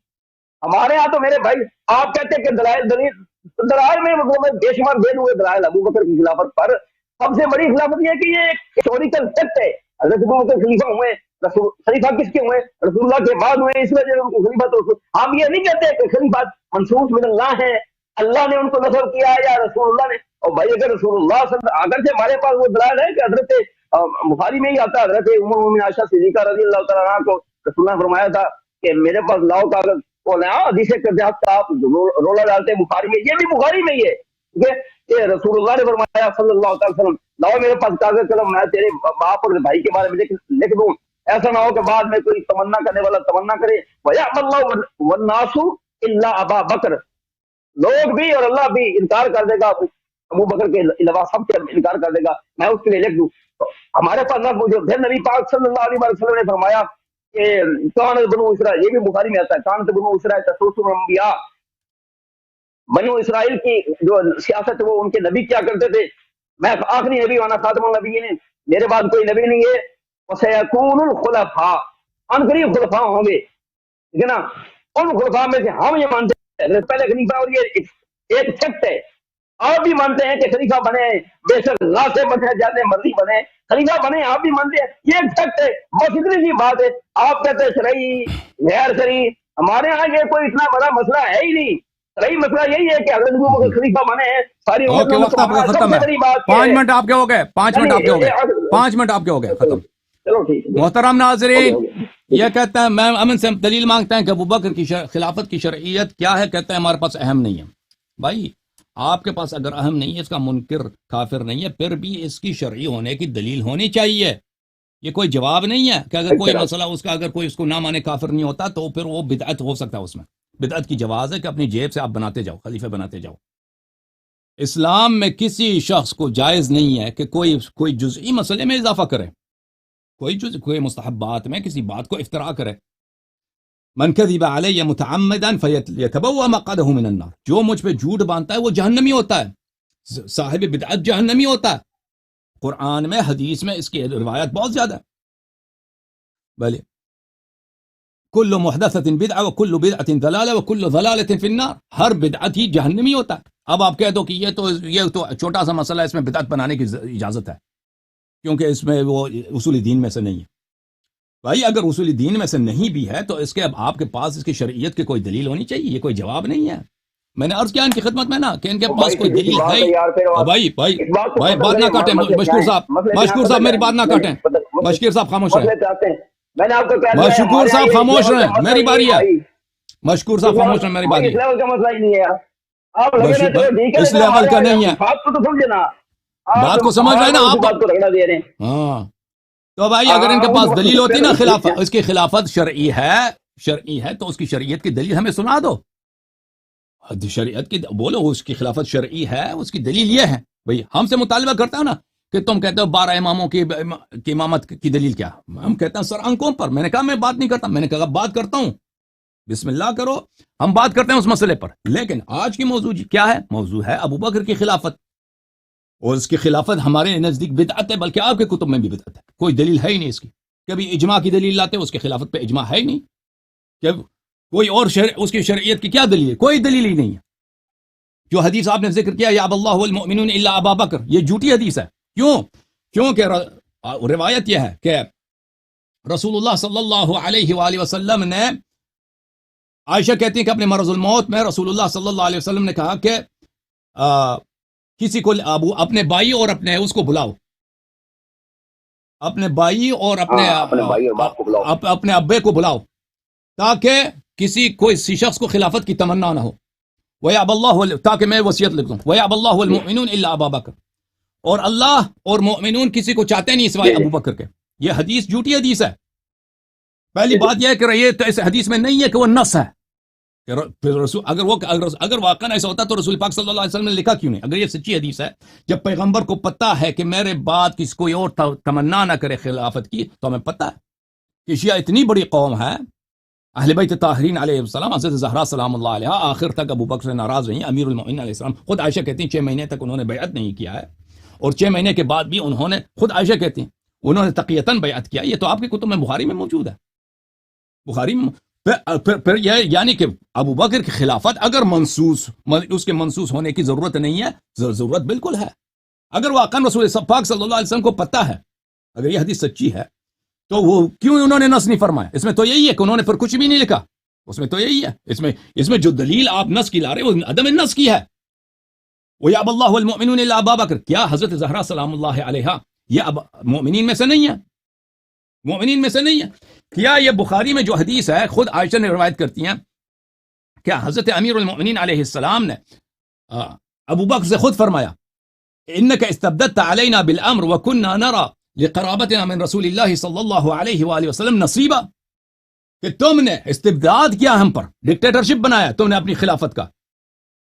[SPEAKER 2] ہمارے یہاں تو میرے بھائی آپ کہتے ہیں کہ دلائل میں بے شمار دے ہوئے دلائل ابو بکر کی خلافت پر. سب سے بڑی خلافت یہ ہے کہ یہ ایک ہسٹوریکل فیکٹ ہے. حضرت ابو بکر خلیفہ ہوئے, خلیفہ کس کے ہوئے, رسول اللہ کے بعد ہوئے, اس وجہ سے ان کو خلیفہ. تو ہم یہ نہیں کہتے کہ خلیفہ منصوص من اللہ ہے, اللہ نے ان کو نصب کیا ہے یا رسول اللہ نے. اور بھائی اگر رسول اللہ اگر سے ہمارے پاس وہ دلائل ہے کہ حضرت بخاری میں ہی آتا ہے, حضرت ام المؤمنین عائشہ صدیقہ رضی اللہ تعالیٰ عنہ کو رسول اللہ نے فرمایا تھا کہ میرے پاس لاؤ کاغذ, حدیث کا آپ رولا ڈالتے ہیں بخاری میں, یہ بھی بخاری میں ہی ہے کہ رسول اللہ نے فرمایا صلی اللہ علیہ وسلم, لاؤ میرے پاس کاغذ قلم, میں تیرے باپ اور بھائی کے بارے میں لکھ دوں. ایسا نہ ہو کہ بعد میں کوئی تمنا کرنے والا تمنا کرے. وَيَعْمَ اللَّهُ وَالنَّاسُ إِلَّا أَبَا بَكْرَ, لوگ بھی اور اللہ بھی انکار کر دے گا, ابو بکر کے علاوہ سب سے انکار کر دے گا, میں اس کے لیے لکھ دوں. ہمارے پاس نہ پوچھو. پھر نبی پاک صلی اللہ علیہ وسلم نے فرمایا کہ کانت بنو اسرائیل, یہ بھی بخاری میں آتا ہے, کانت بنو اسرائیل تسوس الانبیاء, بنو اسرائیل کی جو سیاست وہ ان کے نبی کیا کرتے تھے, میں آخری نبی وانا خاتم النبیین, میرے بعد کوئی نبی نہیں ہے. وسیکون الخلفاء, ان قریب خلفاء ہوں گے, ٹھیک ہے نا. ان خلفاء میں سے ہم یہ مانتے ہیں پہلے خلیفہ, اور یہ ایک فیکٹ ہے. آپ بھی مانتے ہیں کہ خلیفہ بنے, بے شک اللہ سے بنے, جانے مرضی بنے, خلیفہ بنے, آپ بھی مانتے ہیں, یہ ایک فیکٹ ہے. بس اتنی سی بات ہے. آپ کہتے ہیں شرعی غیر شرعی, ہمارے ہاں یہ کوئی اتنا بڑا مسئلہ ہے ہی نہیں. صحیح مسئلہ یہی ہے کہ حضرت ابو بکر خلیفہ بنے ہیں ساری
[SPEAKER 1] اوکے,
[SPEAKER 2] امت
[SPEAKER 1] وقت آپ کا ختم ہے. 5 منٹ آپ کے ہو گئے, 5 منٹ آپ کے ہو گئے, 5 منٹ آپ کے ہو گئے, ختم.
[SPEAKER 2] چلو ٹھیک ہے.
[SPEAKER 1] محترم ناظرین, یہ کہتا ہے میں امن سے دلیل مانگتا ہے کہ ابو بکر کی خلافت کی شرعیت کیا ہے, کہتا ہے ہمارے پاس اہم نہیں ہے. بھائی آپ کے پاس اگر اہم نہیں ہے, اس کا منکر کافر نہیں ہے, پھر بھی اس کی شرعی ہونے کی دلیل ہونی چاہیے. یہ کوئی جواب نہیں ہے کہ اگر کوئی مسئلہ اس کا اگر کوئی اس کو نہ مانے کافر نہیں ہوتا تو پھر وہ بدعت ہو سکتا ہے. اس میں بدعت کی جواز ہے کہ اپنی جیب سے آپ بناتے جاؤ, خلیفہ بناتے جاؤ. اسلام میں کسی شخص کو جائز نہیں ہے کہ کوئی جزئی مسئلے میں اضافہ کرے, کوئی مستحبات میں کسی بات کو افتراء کرے. من کذب علی متعمدا فیتبوأ مقعدہ من النار, جو مجھ پہ جھوٹ باندھتا ہے وہ جہنمی ہوتا ہے, صاحب بدعت جہنمی ہوتا ہے. قرآن میں حدیث میں اس کی روایت بہت زیادہ ہے. بلے کل محدثۃ بدعہ وکل بدعۃ ضلالہ وکل ضلالۃ فی النار, ہر بدعت ہی جہنمی ہوتا ہے. اب آپ کہہ دو کہ یہ تو چھوٹا سا مسئلہ ہے, اس میں بدعت بنانے کی اجازت ہے کیونکہ اس میں وہ اصول دین میں سے نہیں ہے. بھائی اگر اصول دین میں سے نہیں بھی ہے تو اس کے اب آپ کے پاس اس کی شرعیت کی کوئی دلیل ہونی چاہیے. یہ کوئی جواب نہیں ہے. میں نے عرض کیا ان کی خدمت میں نا کہ ان کے پاس کوئی دلیل ہے. بھائی بات نہ کاٹیں مشکور صاحب میری بات نہ کاٹیں. مشکور صاحب خاموش رہیں, مشکور صاحب خاموش رہیں, میری باری ہے. مشکور صاحب خاموش رہیں, میری باری ہے. اس لیول کا نہیں ہے, بات کو سمجھ رہے ہیں نا آپ. ہاں تو بھائی اگر ان کے پاس دلیل ہوتی نا خلافت،
[SPEAKER 2] خلافت
[SPEAKER 1] اس کی خلافت شرعی ہے تو اس کی شرعیت کی دلیل ہمیں سنا دو. شریعت کی بولو اس کی خلافت شرعی ہے، اس کی دلیل یہ ہے. بھئی ہم سے مطالبہ کرتا ہے نا کہ تم کہتے ہو 12 اماموں کی امامت کی دلیل کیا؟ ہم کہتے ہیں سر آنکھوں پر. میں نے کہا میں بات نہیں کرتا، میں نے کہا بات کرتا ہوں، بسم اللہ کرو، ہم بات کرتے ہیں اس مسئلے پر. لیکن آج کی موضوع کیا ہے؟ موضوع ہے ابو بکر کی خلافت، اور اس کی خلافت ہمارے نزدیک بدعت ہے، بلکہ آپ کے کتب میں بھی بدعت ہے. کوئی دلیل ہے ہی نہیں اس کی. کبھی اجماع کی دلیل لاتے، اس کی خلافت پہ اجماع ہے ہی نہیں. کہ کوئی اور اس کی شرعیت کی کیا دلیل ہے؟ کوئی دلیل ہی نہیں ہے. جو حدیث آپ نے ذکر کیا یا اللہ والمؤمنون الا ابا بکر، یہ جھوٹی حدیث ہے. کیوں؟ کیونکہ روایت یہ ہے کہ رسول اللہ صلی اللہ علیہ وآلہ وسلم نے، عائشہ کہتی ہیں کہ اپنے مرض الموت میں رسول اللہ صلی اللہ علیہ وسلم نے کہا کہ کسی کو اپنے بھائی اور اپنے اس کو بلاؤ، اپنے بھائی اور
[SPEAKER 2] اپنے بھائی اور باپ کو بلاؤ،
[SPEAKER 1] اپنے ابے کو بلاؤ، تاکہ کوئی شخص کو خلافت کی تمنا نہ ہو. وَيَعْبَ اللَّهُ، تاکہ میں وصیت لکھ دوں، وَيَعْبَ اللَّهُ وَالْمُؤْمِنُونَ إِلَّا أَبَا بَكْرَ، اور اللہ اور مؤمنون کسی کو چاہتے نہیں سوائے ابو بکر کے. یہ حدیث جھوٹی حدیث ہے. پہلی بات یہ ہے کہ یہ تو اس حدیث میں نہیں ہے کہ وہ نص ہے. اگر واقعا ایسا ہوتا تو رسول پاک صلی اللہ علیہ وسلم نے لکھا کیوں نہیں؟ اگر یہ سچی حدیث ہے، جب پیغمبر کو پتا ہے کہ میرے بعد کسی کوئی اور تمنا نہ کرے خلافت کی، تو ہمیں پتا ہے کہ شیعہ اتنی بڑی قوم ہے، اہل بیت طاہرین علیہ السلام، حضرت زہرا سلام اللہ علیہ آخر تک ابو بکر سے ناراض رہی، امیر المؤمنین علیہ السلام. خود عائشہ کہتی ہیں 6 مہینے تک انہوں نے بیعت نہیں کیا ہے، اور 6 مہینے کے بعد بھی انہوں نے، خود عائشہ کہتی ہیں انہوں نے تقیتاً بیعت کیا. یہ تو آپ کے کتب میں بخاری میں موجود ہے. بخاری میں پھر یہ یعنی کہ ابو بکر کی خلافت اگر اس کے منسوس ہونے کی ضرورت نہیں ہے، ضرورت بالکل ہے. اگر واقعا رسول پاک صلی اللہ علیہ وسلم کو پتہ ہے، اگر یہ حدیث سچی ہے، تو وہ کیوں انہوں نے نص نہیں فرمایا؟ اس میں تو یہی ہے کہ انہوں نے پھر کچھ بھی نہیں لکھا. اس میں تو یہی ہے، اس میں جو دلیل آپ نص کی لا رہے وہ عدم النص کی ہے. وَيَعْبَ اللَّهُ وَالْمُؤْمِنُونَ إِلَّا أَبَا بَكْرَ، کیا حضرت زہرا سلام اللہ علیہا یہ اب مومنین میں سے نہیں ہے؟ مومنین میں سے نہیں ہے. کیا یہ بخاری میں جو حدیث ہے، خود عائشہ نے روایت کرتی ہیں، کیا حضرت امیر المؤمنین علیہ السلام نے ابو بکر سے خود فرمایا إِنَّكَ اسْتَبْدَدْتَ عَلَيْنَا بِالْأَمْرِ وَكُنَّا نَرَى لِقَرَابَتِنَا مِنْ رَسُولِ اللَّهِ صلی اللہ علیہ وآلہ وسلم نصیبا، کہ تم نے استبداد کیا ہم پر، ڈکٹیٹرشپ بنایا تم نے اپنی خلافت کا،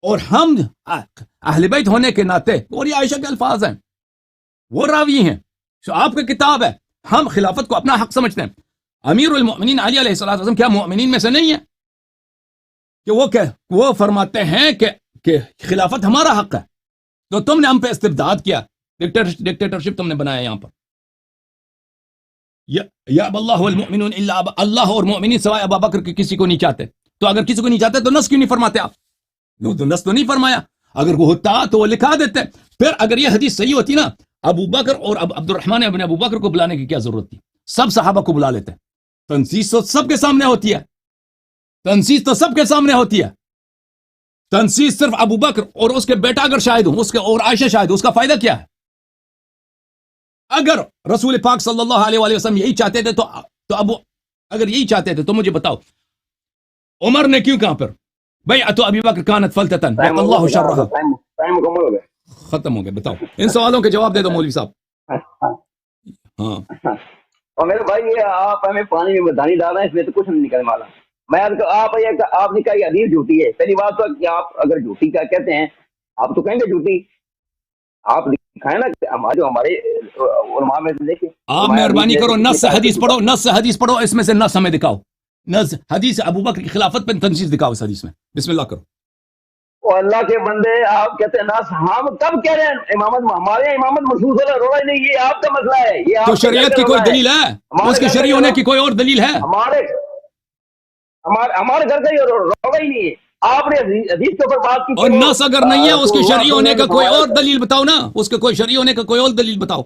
[SPEAKER 1] اور ہم اہل بیت ہونے کے ناطے، اور یہ عائشہ کے الفاظ ہیں، وہ راوی ہیں، آپ کی کتاب ہے، ہم خلافت کو اپنا حق سمجھتے ہیں. امیر المؤمنین علی علیہ السلام کیا مومنین میں سے نہیں ہے کہ وہ فرماتے ہیں کہ خلافت ہمارا حق ہے، تو تم نے ہم پہ استبداد کیا، ڈکٹیٹرشپ تم نے بنایا یہاں پر. یا اللہ والمؤمنون الا اللہ اور مومنین سوائے ابا بکر کے کسی کو نہیں چاہتے. تو اگر کسی کو نہیں چاہتے تو نص کیوں نہیں فرماتے آپ؟ تو نص تو نہیں فرمایا. اگر وہ ہوتا تو وہ لکھا دیتے. پھر اگر یہ حدیث صحیح ہوتی نا، ابو بکر اور عبد الرحمن ابن ابو بکر کو بلانے کی کیا ضرورت تھی؟ سب صحابہ کو بلا لیتے. تنسیص تو سب کے سامنے ہوتی ہے، تنسیص تو سب کے سامنے ہوتی ہے. تنسیص صرف ابو بکر اور اس کے بیٹا اگر شاہد ہوں، اس کے اور عائشہ شاہد ہوں، اس کا فائدہ کیا ہے؟ اگر رسول پاک صلی اللہ علیہ وآلہ وسلم یہی چاہتے تھے تو اگر یہی چاہتے تھے تو مجھے بتاؤ عمر نے کیوں کہا پھر بیعت ابی بکر کانت فلتتن اللہ شرها؟
[SPEAKER 2] ٹائم مکمل ہو گیا،
[SPEAKER 1] ختم ہو گیا. بتاؤ ان سوالوں کے جواب دے دو مولوی صاحب. ہاں
[SPEAKER 2] اور میرے بھائی یہ آپ ہمیں پانی میں دانی ڈال رہے ہیں، اس میں تو کچھ نہیں نکلنے والا. میں آپ نے کہا یہ حدیث جھوٹی ہے. پہلی بات تو کہ آپ اگر جھوٹی کا کہتے ہیں، آپ تو کہیں گے جھوٹی، آپ دکھائیں نا جو ہمارے علماء میں سے دیکھیں.
[SPEAKER 1] آپ مہربانی کرو نص حدیث پڑھو، نص حدیث پڑھو، اس میں سے نص ہمیں دکھاؤ. نص حدیث ابو بکر کی خلافت پہ تنصیص دکھاؤ اس حدیث میں. بسم اللہ کرو.
[SPEAKER 2] اور اللہ کے بندے آپ کہتے ہیں ناس، ہم کب کہہ رہے ہیں امامت، ہمارے امامت محسوس ہو رہا ہے نہیں، یہ آپ کا مسئلہ ہے. یہ
[SPEAKER 1] تو شریعت کی کوئی دلیل ہے؟ اس کے شرعی ہونے کی کوئی اور دلیل ہے؟
[SPEAKER 2] ہمارے گھر کا یہ روڑا ہی نہیں ہے. آپ نے حدیث کے اوپر بات کی،
[SPEAKER 1] اور نص اگر نہیں ہے اس کے شرعی ہونے کا کوئی اور دلیل بتاؤ نا، اس کے کوئی شرعی ہونے کا کوئی اور دلیل بتاؤ.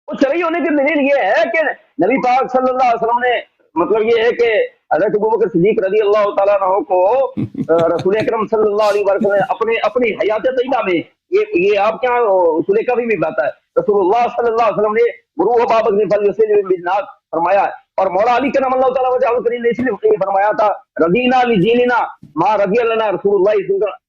[SPEAKER 2] اس شرعی ہونے کی دلیل یہ ہے کہ نبی پاک صلی اللہ علیہ وسلم نے، مطلب یہ ہے کہ حضرت ابوبکر صدیق رضی اللہ تعالیٰ عنہ کو رسول اکرم صلی اللہ علیہ وسلم اپنی حیات طیبہ میں، یہ آپ کیا اصول کا بھی بات ہے، رسول اللہ صلی اللہ علیہ وسلم نے مروہ بابک نے فلیسل بالناس فرمایا، اور مولا علی کرم اللہ تعالیٰ وجہ کریم نے اس لیے فرمایا تھا رضینا لجیننا ما رضی اللہ رسول اللہ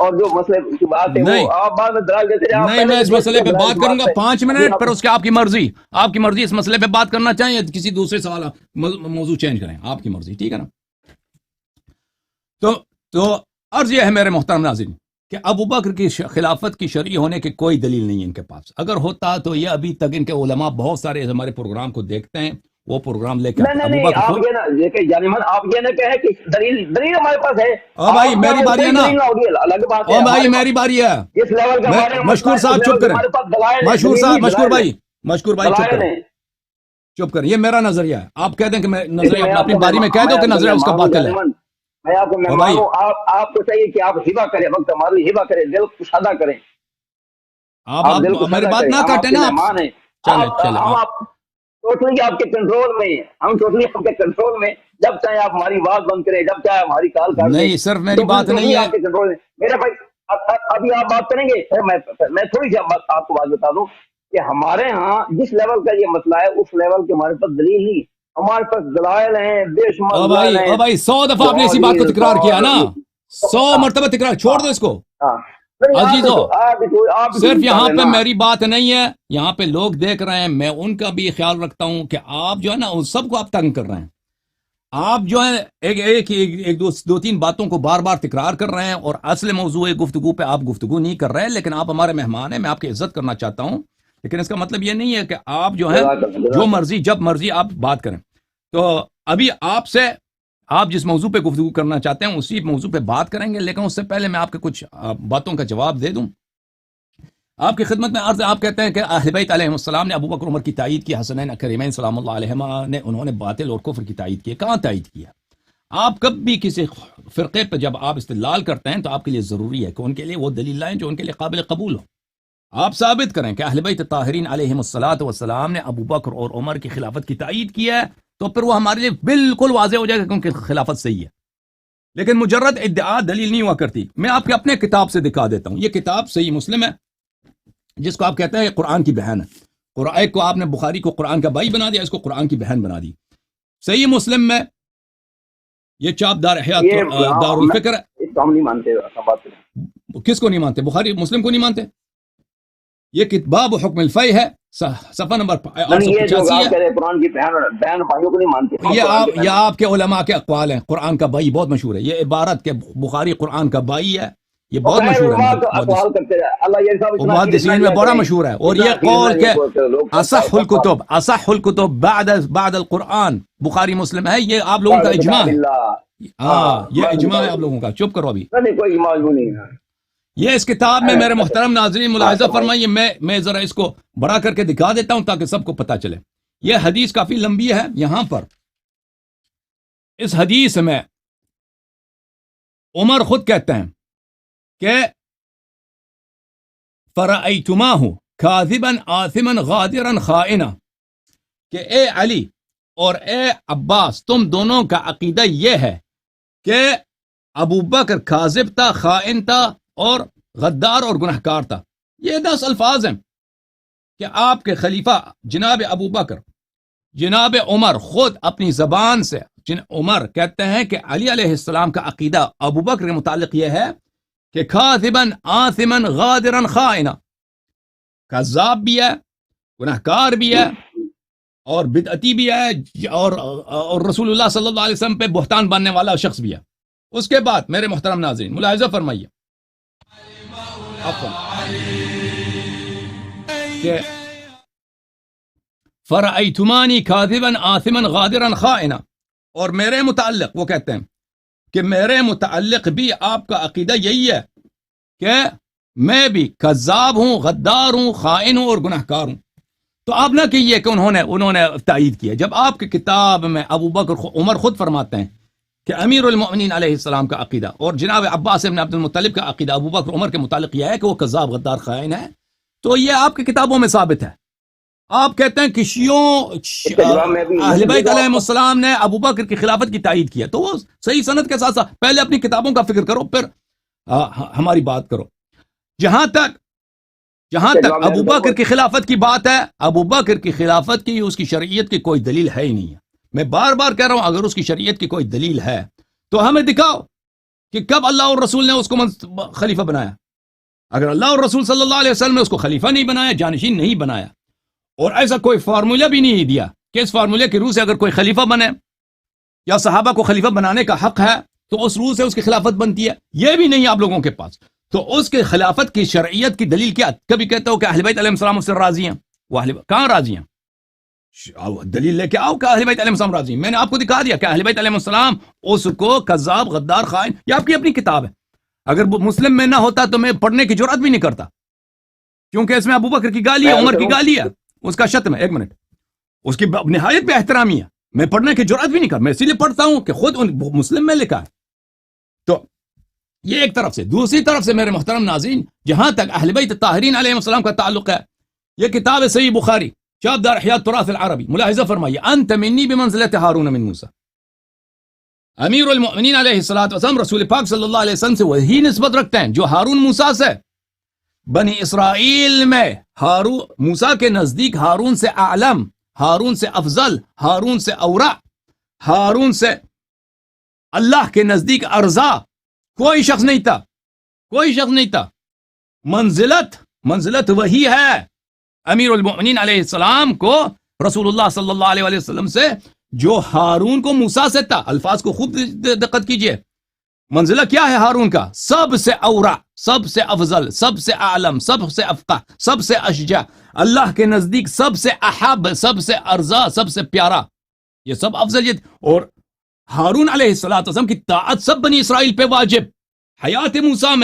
[SPEAKER 2] اور جو مسئلے کی بات ہے
[SPEAKER 1] نہیں
[SPEAKER 2] وہ آپ بعد میں دلال دیتے رہے.
[SPEAKER 1] نہیں، میں اس مسئلے پہ بات کروں گا 5 منٹ، پھر اس کے آپ کی مرضی. آپ کی مرضی اس مسئلے پہ بات کرنا چاہیں یا کسی دوسرے سوال موضوع چینج کریں، آپ کی مرضی، ٹھیک ہے نا. تو عرض یہ ہے میرے محترم ناظرین کہ ابو بکر کی خلافت کی شرعی ہونے کی کوئی دلیل نہیں ہے ان کے پاس. اگر ہوتا تو یہ ابھی تک ان کے علماء بہت سارے ہمارے پروگرام کو دیکھتے ہیں، وہ پروگرام لے کے
[SPEAKER 2] نہیں نہیں نہیں، آپ یہ نا دیکھیں جانمن، آپ یہ نہ کہیں کہ دلیل ہمارے پاس ہے.
[SPEAKER 1] او بھائی میری باری ہے نا،
[SPEAKER 2] الگ بات ہے.
[SPEAKER 1] او بھائی میری باری ہے.
[SPEAKER 2] اس لیول کا ہمارے
[SPEAKER 1] مشکور صاحب چپ کریں، مشکور صاحب، مشکور بھائی چپ کریں، چپ کریں. یہ میرا نظریہ ہے. آپ کہہ دیں کہ میں نظریہ اپنی باری میں کہہ دو کہ نظریہ اس کا باطل ہے.
[SPEAKER 2] میں آپ کو مہمان ہوں، آپ کو چاہیے کہ آپ ہبا کریں، وقت ہمارے لیے ہبا کریں، دل کشادہ کریں.
[SPEAKER 1] آپ میری بات نہ کاٹیں نا.
[SPEAKER 2] مہمان ہیں،
[SPEAKER 1] چلے
[SPEAKER 2] ہم آپ ٹوٹلی آپ کے کنٹرول میں ہیں، ہم ٹوٹلی آپ کے کنٹرول میں. جب چاہے آپ ہماری بات بند کریں، جب چاہے ہماری کال کر دیں.
[SPEAKER 1] نہیں صرف میری بات نہیں ہے
[SPEAKER 2] آپ کے کنٹرول میں. میرے بھائی ابھی آپ بات کریں گے، میں تھوڑی سی آپ کو بات بتا دوں کہ ہمارے ہاں جس لیول کا یہ مسئلہ ہے اس لیول کے ہمارے پاس دلیل نہیں، ہمارے پاس دلائل ہیں بے شمار.
[SPEAKER 1] او بھائی 100 دفعہ آپ نے اسی بات کو تکرار کیا نا، 100 مرتبہ تکرار. چھوڑ دو اس کو عزیزو. صرف یہاں پہ میری بات نہیں ہے، یہاں پہ لوگ دیکھ رہے ہیں. میں ان کا بھی خیال رکھتا ہوں کہ آپ جو ہے نا ان سب کو آپ تنگ کر رہے ہیں. آپ جو ہے ایک دو تین باتوں کو بار بار تکرار کر رہے ہیں اور اصل موضوع گفتگو پہ آپ گفتگو نہیں کر رہے. لیکن آپ ہمارے مہمان ہیں، میں آپ کی عزت کرنا چاہتا ہوں، لیکن اس کا مطلب یہ نہیں ہے کہ آپ جو ہے جو مرضی جب مرضی آپ بات کریں. تو ابھی آپ جس موضوع پہ گفتگو کرنا چاہتے ہیں اسی موضوع پہ بات کریں گے، لیکن اس سے پہلے میں آپ کے کچھ باتوں کا جواب دے دوں. آپ کی خدمت میں عرض. آپ کہتے ہیں کہ اہل بیت علیہ السلام نے ابو بکر عمر کی تائید کی، حسنین کریمین سلام اللہ علیہما نے انہوں نے باطل اور کفر کی تائید کی. کہاں تائید کیا؟ آپ کب بھی کسی فرقے پہ جب آپ استدلال کرتے ہیں تو آپ کے لیے ضروری ہے کہ ان کے لیے وہ دلیل لائیں جو ان کے لیے قابل قبول ہو. آپ ثابت کریں کہ اہل بیت طاہرین علیہم الصلاۃ والسلام نے ابو بکر اور عمر کی خلافت کی تائید کی ہے، تو پھر وہ ہمارے لیے بالکل واضح ہو جائے گا کہ ان کی خلافت صحیح ہے. لیکن مجرد ادعا دلیل نہیں ہوا کرتی. میں آپ کے اپنے کتاب سے دکھا دیتا ہوں. یہ کتاب صحیح مسلم ہے، جس کو آپ کہتے ہیں قرآن کی بہن ہے. قرآن کو آپ نے بخاری کو قرآن کا بھائی بنا دیا، اس کو قرآن کی بہن بنا دی. صحیح مسلم میں یہ چاپ دار الفکر
[SPEAKER 2] نہیں مانتے.
[SPEAKER 1] کس کو نہیں مانتے؟ بخاری مسلم کو نہیں مانتے. یہ باب حکم الفی ہے، صفحہ نمبر 885 ہے.
[SPEAKER 2] قرآن کی بہن بھائیوں کو نہیں مانتے.
[SPEAKER 1] یہ آپ کے علماء کے اقوال ہیں. قرآن کا بھائی بہت مشہور ہے، یہ عبارت کے بخاری قرآن کا بھائی ہے، یہ بہت مشہور ہے، محدثین میں بڑا مشہور ہے. اور یہ قول کہ اصح الکتب بعد القرآن بخاری مسلم ہے، یہ آپ لوگوں کا اجماع ہے. ہاں یہ اجماع ہے آپ لوگوں کا. چپ کرو ابھی.
[SPEAKER 2] کوئی موضوع نہیں ہے
[SPEAKER 1] یہ اس کتاب میں میرے محترم ناظرین ملاحظہ فرمائیے. میں ذرا اس کو بڑا کر کے دکھا دیتا ہوں تاکہ سب کو پتہ چلے. یہ حدیث کافی لمبی ہے. یہاں پر اس حدیث میں عمر خود کہتے ہیں کہ فرأیتماہ کاذبا آثما غادرا خائنا، کہ اے علی اور اے عباس تم دونوں کا عقیدہ یہ ہے کہ ابو بکر کاذب تھا، خائن تھا اور غدار اور گنہکار تھا. یہ 10 الفاظ ہیں کہ آپ کے خلیفہ جناب ابو بکر جناب عمر خود اپنی زبان سے عمر کہتے ہیں کہ علی علیہ السلام کا عقیدہ ابو بکر کے متعلق یہ ہے کہ کاذبا آثما غادرا خائنا، کذاب بھی ہے، گنہکار بھی ہے اور بدعتی بھی ہے اور رسول اللہ صلی اللہ علیہ وسلم پہ بہتان باندھنے والا شخص بھی ہے. اس کے بعد میرے محترم ناظرین ملاحظہ فرمائیے کہ فرأیتمانی کاذبا آثما غادرا خائنا، اور میرے متعلق وہ کہتے ہیں کہ میرے متعلق بھی آپ کا عقیدہ یہی ہے کہ میں بھی کذاب ہوں، غدار ہوں، خائن ہوں اور گنہکار ہوں. تو آپ نہ کہیے کہ انہوں نے تائید کیا، جب آپ کی کتاب میں ابو بکر عمر خود فرماتے ہیں کہ امیر المؤمنین علیہ السلام کا عقیدہ اور جناب عباس بن عبد المطلب کا عقیدہ ابو بکر عمر کے متعلق یہ ہے کہ وہ کذاب، غدار، خائن ہے، تو یہ آپ کی کتابوں میں ثابت ہے. آپ کہتے ہیں کہ اہل بیت علیہ السلام نے ابو بکر کی خلافت کی تائید کیا، تو وہ صحیح سند کے ساتھ ساتھ پہلے اپنی کتابوں کا فکر کرو پھر ہماری بات کرو. جہاں تک ابو بکر کی خلافت کی بات ہے، ابو بکر کی خلافت کی اس کی شرعیت کی کوئی دلیل ہے ہی نہیں ہے. میں بار بار کہہ رہا ہوں اگر اس کی شریعت کی کوئی دلیل ہے تو ہمیں دکھاؤ. کہ کب اللہ اور رسول نے اس کو خلیفہ بنایا. اگر اللہ اور رسول صلی اللہ علیہ وسلم نے اس کو خلیفہ نہیں بنایا، جانشین نہیں بنایا، اور ایسا کوئی فارمولہ بھی نہیں دیا کہ اس فارمولے کے روح سے اگر کوئی خلیفہ بنے یا صحابہ کو خلیفہ بنانے کا حق ہے تو اس روح سے اس کی خلافت بنتی ہے، یہ بھی نہیں آپ لوگوں کے پاس. تو اس کے خلافت کی شرعیت کی دلیل کیا؟ کبھی کہتے ہو کہ اہل بیت علیہ السلام اس سے راضی ہیں. وہ کہاں راضی ہیں؟ دلیل لے کے آؤ کہ اہل بیت علیہ السلام راضی ہیں. میں نے آپ کو دکھا دیا کہ اہل بیت علیہ السلام اس کو کذاب، غدار، خائن، یہ آپ کی اپنی کتاب ہے. اگر مسلم میں نہ ہوتا تو میں پڑھنے کی جرأت بھی نہیں کرتا، کیونکہ اس میں ابو بکر کی گالی ہے، عمر کی گالی ہے، اس کا شتم ہے. ایک منٹ، اس کی نہایت بے احترامی ہے، میں پڑھنے کی جرأت بھی نہیں کرتا. میں اسی لیے پڑھتا ہوں کہ خود مسلم میں لکھا ہے. تو یہ ایک طرف سے. دوسری طرف سے میرے محترم ناظرین، جہاں تک اہل بیت الطاہرین علیہ السلام کا تعلق ہے، یہ کتاب ہے صحیح بخاری، چاپ دار احیاء التراث العربی. ملاحظہ فرمائیے، انت منی بمنزلۃ ہارون من موسیٰ. امیر المؤمنین علیہ الصلوۃ والسلام رسول پاک صلی اللہ علیہ وسلم سے وہی نسبت رکھتے ہیں جو ہارون موسیٰ سے. بنی اسرائیل میں موسیٰ کے نزدیک ہارون سے اعلم، ہارون سے افضل، ہارون سے اورع، ہارون سے اللہ کے نزدیک ارزا کوئی شخص نہیں تھا، کوئی شخص نہیں تھا. منزلت وہی ہے امیر المؤمنین علیہ السلام کو رسول اللہ صلی اللہ علیہ وسلم سے جو ہارون کو موسیٰ سے تھا. الفاظ کو خوب دقت کیجئے. منزلہ کیا ہے ہارون کا؟ سب سے اورع، سب سے افضل، سب سے اعلم، سب سے افقہ، سب سے اشجع، اللہ کے نزدیک سب سے احب، سب سے ارزا، سب سے پیارا. یہ سب افضلیت. اور ہارون علیہ السلام کی طاعت سب بنی اسرائیل پہ واجب. حیات موسیٰ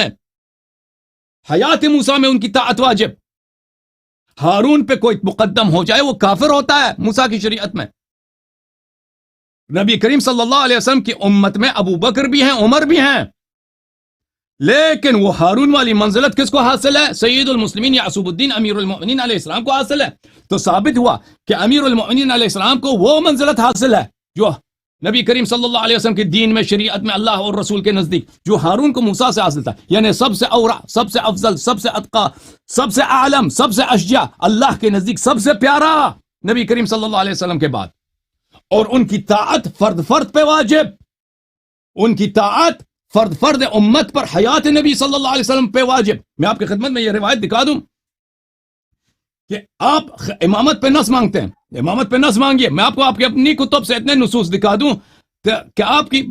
[SPEAKER 1] میں ان کی طاعت واجب. ہارون پہ کوئی مقدم ہو جائے وہ کافر ہوتا ہے موسیٰ کی شریعت میں. نبی کریم صلی اللہ علیہ وسلم کی امت میں ابو بکر بھی ہیں، عمر بھی ہیں، لیکن وہ ہارون والی منزلت کس کو حاصل ہے؟ سید المسلمین یعصوب الدین امیر المؤمنین علیہ السلام کو حاصل ہے. تو ثابت ہوا کہ امیر المؤمنین علیہ السلام کو وہ منزلت حاصل ہے جو نبی کریم صلی اللہ علیہ وسلم کے دین میں، شریعت میں، اللہ اور رسول کے نزدیک جو ہارون کو موسیٰ سے حاصل تھا. یعنی سب سے اورع، سب سے افضل، سب سے اتقیٰ، سب سے اعلم، سب سے اشجع، اللہ کے نزدیک سب سے پیارا نبی کریم صلی اللہ علیہ وسلم کے بعد. اور ان کی طاعت فرد پہ واجب، ان کی طاعت فرد امت پر، حیات نبی صلی اللہ علیہ وسلم پہ واجب. میں آپ کی خدمت میں یہ روایت دکھا دوں کہ آپ امامت پہ نص مانگتے ہیں، امامت پہ نص مانگیے. میں آپ کو آپ کی اپنی کتب سے اتنے نصوص دکھا دوں کہ آپ کی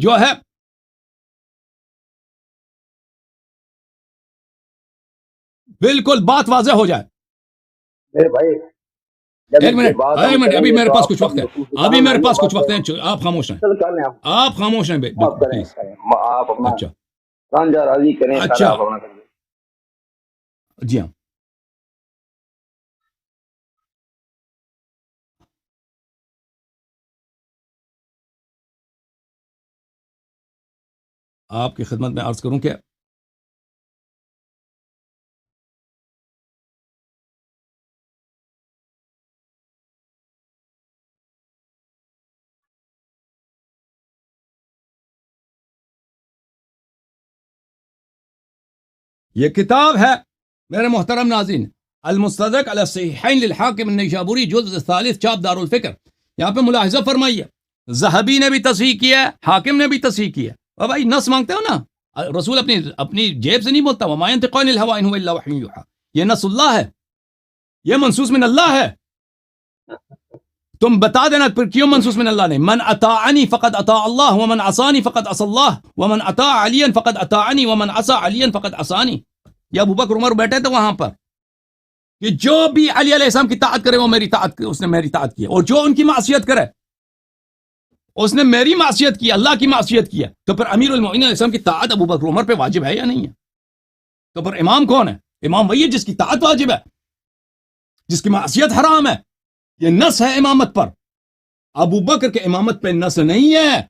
[SPEAKER 1] جو ہے بالکل بات واضح ہو جائے.
[SPEAKER 2] میرے بھائی
[SPEAKER 1] ایک منٹ، ابھی میرے پاس کچھ وقت ہے، آپ خاموش ہیں، آپ خاموش ہیں پلیز.
[SPEAKER 2] آپ اپنا
[SPEAKER 1] اچھا،
[SPEAKER 2] رانجھا راضی کریں.
[SPEAKER 1] اچھا.
[SPEAKER 2] آپ اپنا کریں.
[SPEAKER 1] جی ہاں، آپ کی خدمت میں عرض کروں کہ یہ کتاب ہے میرے محترم ناظرین، المستدرک علی الصحیحین للحاکم النیسابوری، جزء ثالث، چاپ دار الفکر. یہاں پہ ملاحظہ فرمائیے، ذہبی نے بھی تصحیح کیا ہے، حاکم نے بھی تصحیح کیا ہے. اور بھائی نص مانگتے ہو نا، رسول اپنی جیب سے نہیں بولتا. وما ينطق عن الهوى ان هو الا وحی یوحى. یہ نص اللہ ہے، یہ منصوص من اللہ ہے. تم بتا دینا پھر کیوں منصوص من اللہ نہیں. من اطاعنی فقد اطاع اللہ ومن عصانی فقد عصى اللہ ومن اطاع علیا فقد اطاعنی ومن عصى علیا فقد عصانی. یہ ابو بکر عمر بیٹھے تھے وہاں پر کہ جو بھی علی علیہ السلام کی طاعت کرے وہ میری طاعت، اس نے میری طاعت کی، اور جو ان کی معصیت کرے اس نے میری معصیت کی، اللہ کی معصیت کیا. تو پھر امیر المؤمنین علیہ السلام کی طاعت ابو بکر عمر پہ واجب ہے یا نہیں ہے؟ تو پھر امام کون ہے؟ امام وہی ہے جس کی طاعت واجب ہے، جس کی معصیت حرام ہے. یہ نص ہے امامت پر. ابو بکر کے امامت پہ نص نہیں ہے.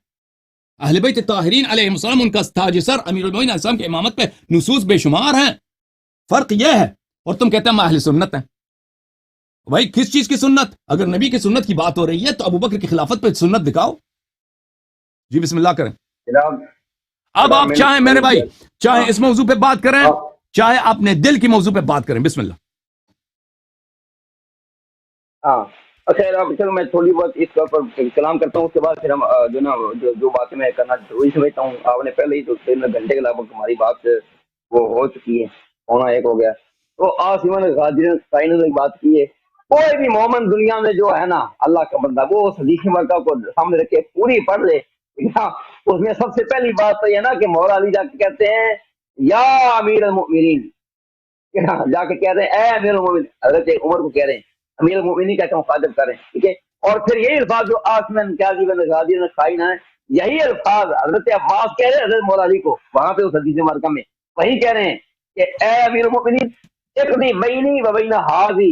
[SPEAKER 1] اہل بیت طاہرین علیہ السلام ان کا تاج سر، امیر المؤمنین علیہ السلام کے امامت پہ نصوص بے شمار ہیں. فرق یہ ہے. اور تم کہتے ہیں میں اہل سنت ہیں. بھائی کس چیز کی سنت؟ اگر نبی کی سنت کی بات ہو رہی ہے تو ابو بکر کی خلافت پہ سنت دکھاؤ. جی بسم اللہ کریں. اب آپ چاہیں میرے بھائی، چاہے اس موضوع پہ بات کریں، چاہے اپنے دل کی موضوع پہ بات کریں. بسم اللہ.
[SPEAKER 2] ہاں خیر اب چلو میں تھوڑی بہت اس پر کلام کرتا ہوں، اس کے بعد پھر ہم جو نا جو باتیں میں کرنا وہی سمجھتا ہوں. آپ نے پہلے ہی تو 3 گھنٹے کے لگ بھگ ہماری بات وہ ہو چکی ہے، پونا 1 ہو گیا. تو آسمان غادر سائن نے بات کی ہے. کوئی بھی مومن دنیا میں جو ہے نا اللہ کا بندہ، وہ اس حدیث مبارکہ کو سامنے رکھ کے پوری پڑھ لے. ہاں، اس میں سب سے پہلی بات تو یہ نا کہ مولا علی جا کے کہتے ہیں یا امیر المؤمنین، جا کے کہہ رہے ہیں اے امیر المومنین، حضرت عمر کو کہہ رہے ہیں امیر المومنین کا مخاطب کر رہے ہیں. ٹھیک ہے. اور پھر یہی الفاظ جو آسمان کیا جی غادر نے خائن ہے، یہی الفاظ حضرت عباس کہہ رہے ہیں حضرت مولا علی کو وہاں پہ اس حدیث مبارکہ میں، وہی کہہ رہے ہیں کہ اے امیر المومنین اقضی بینی و بین حاضی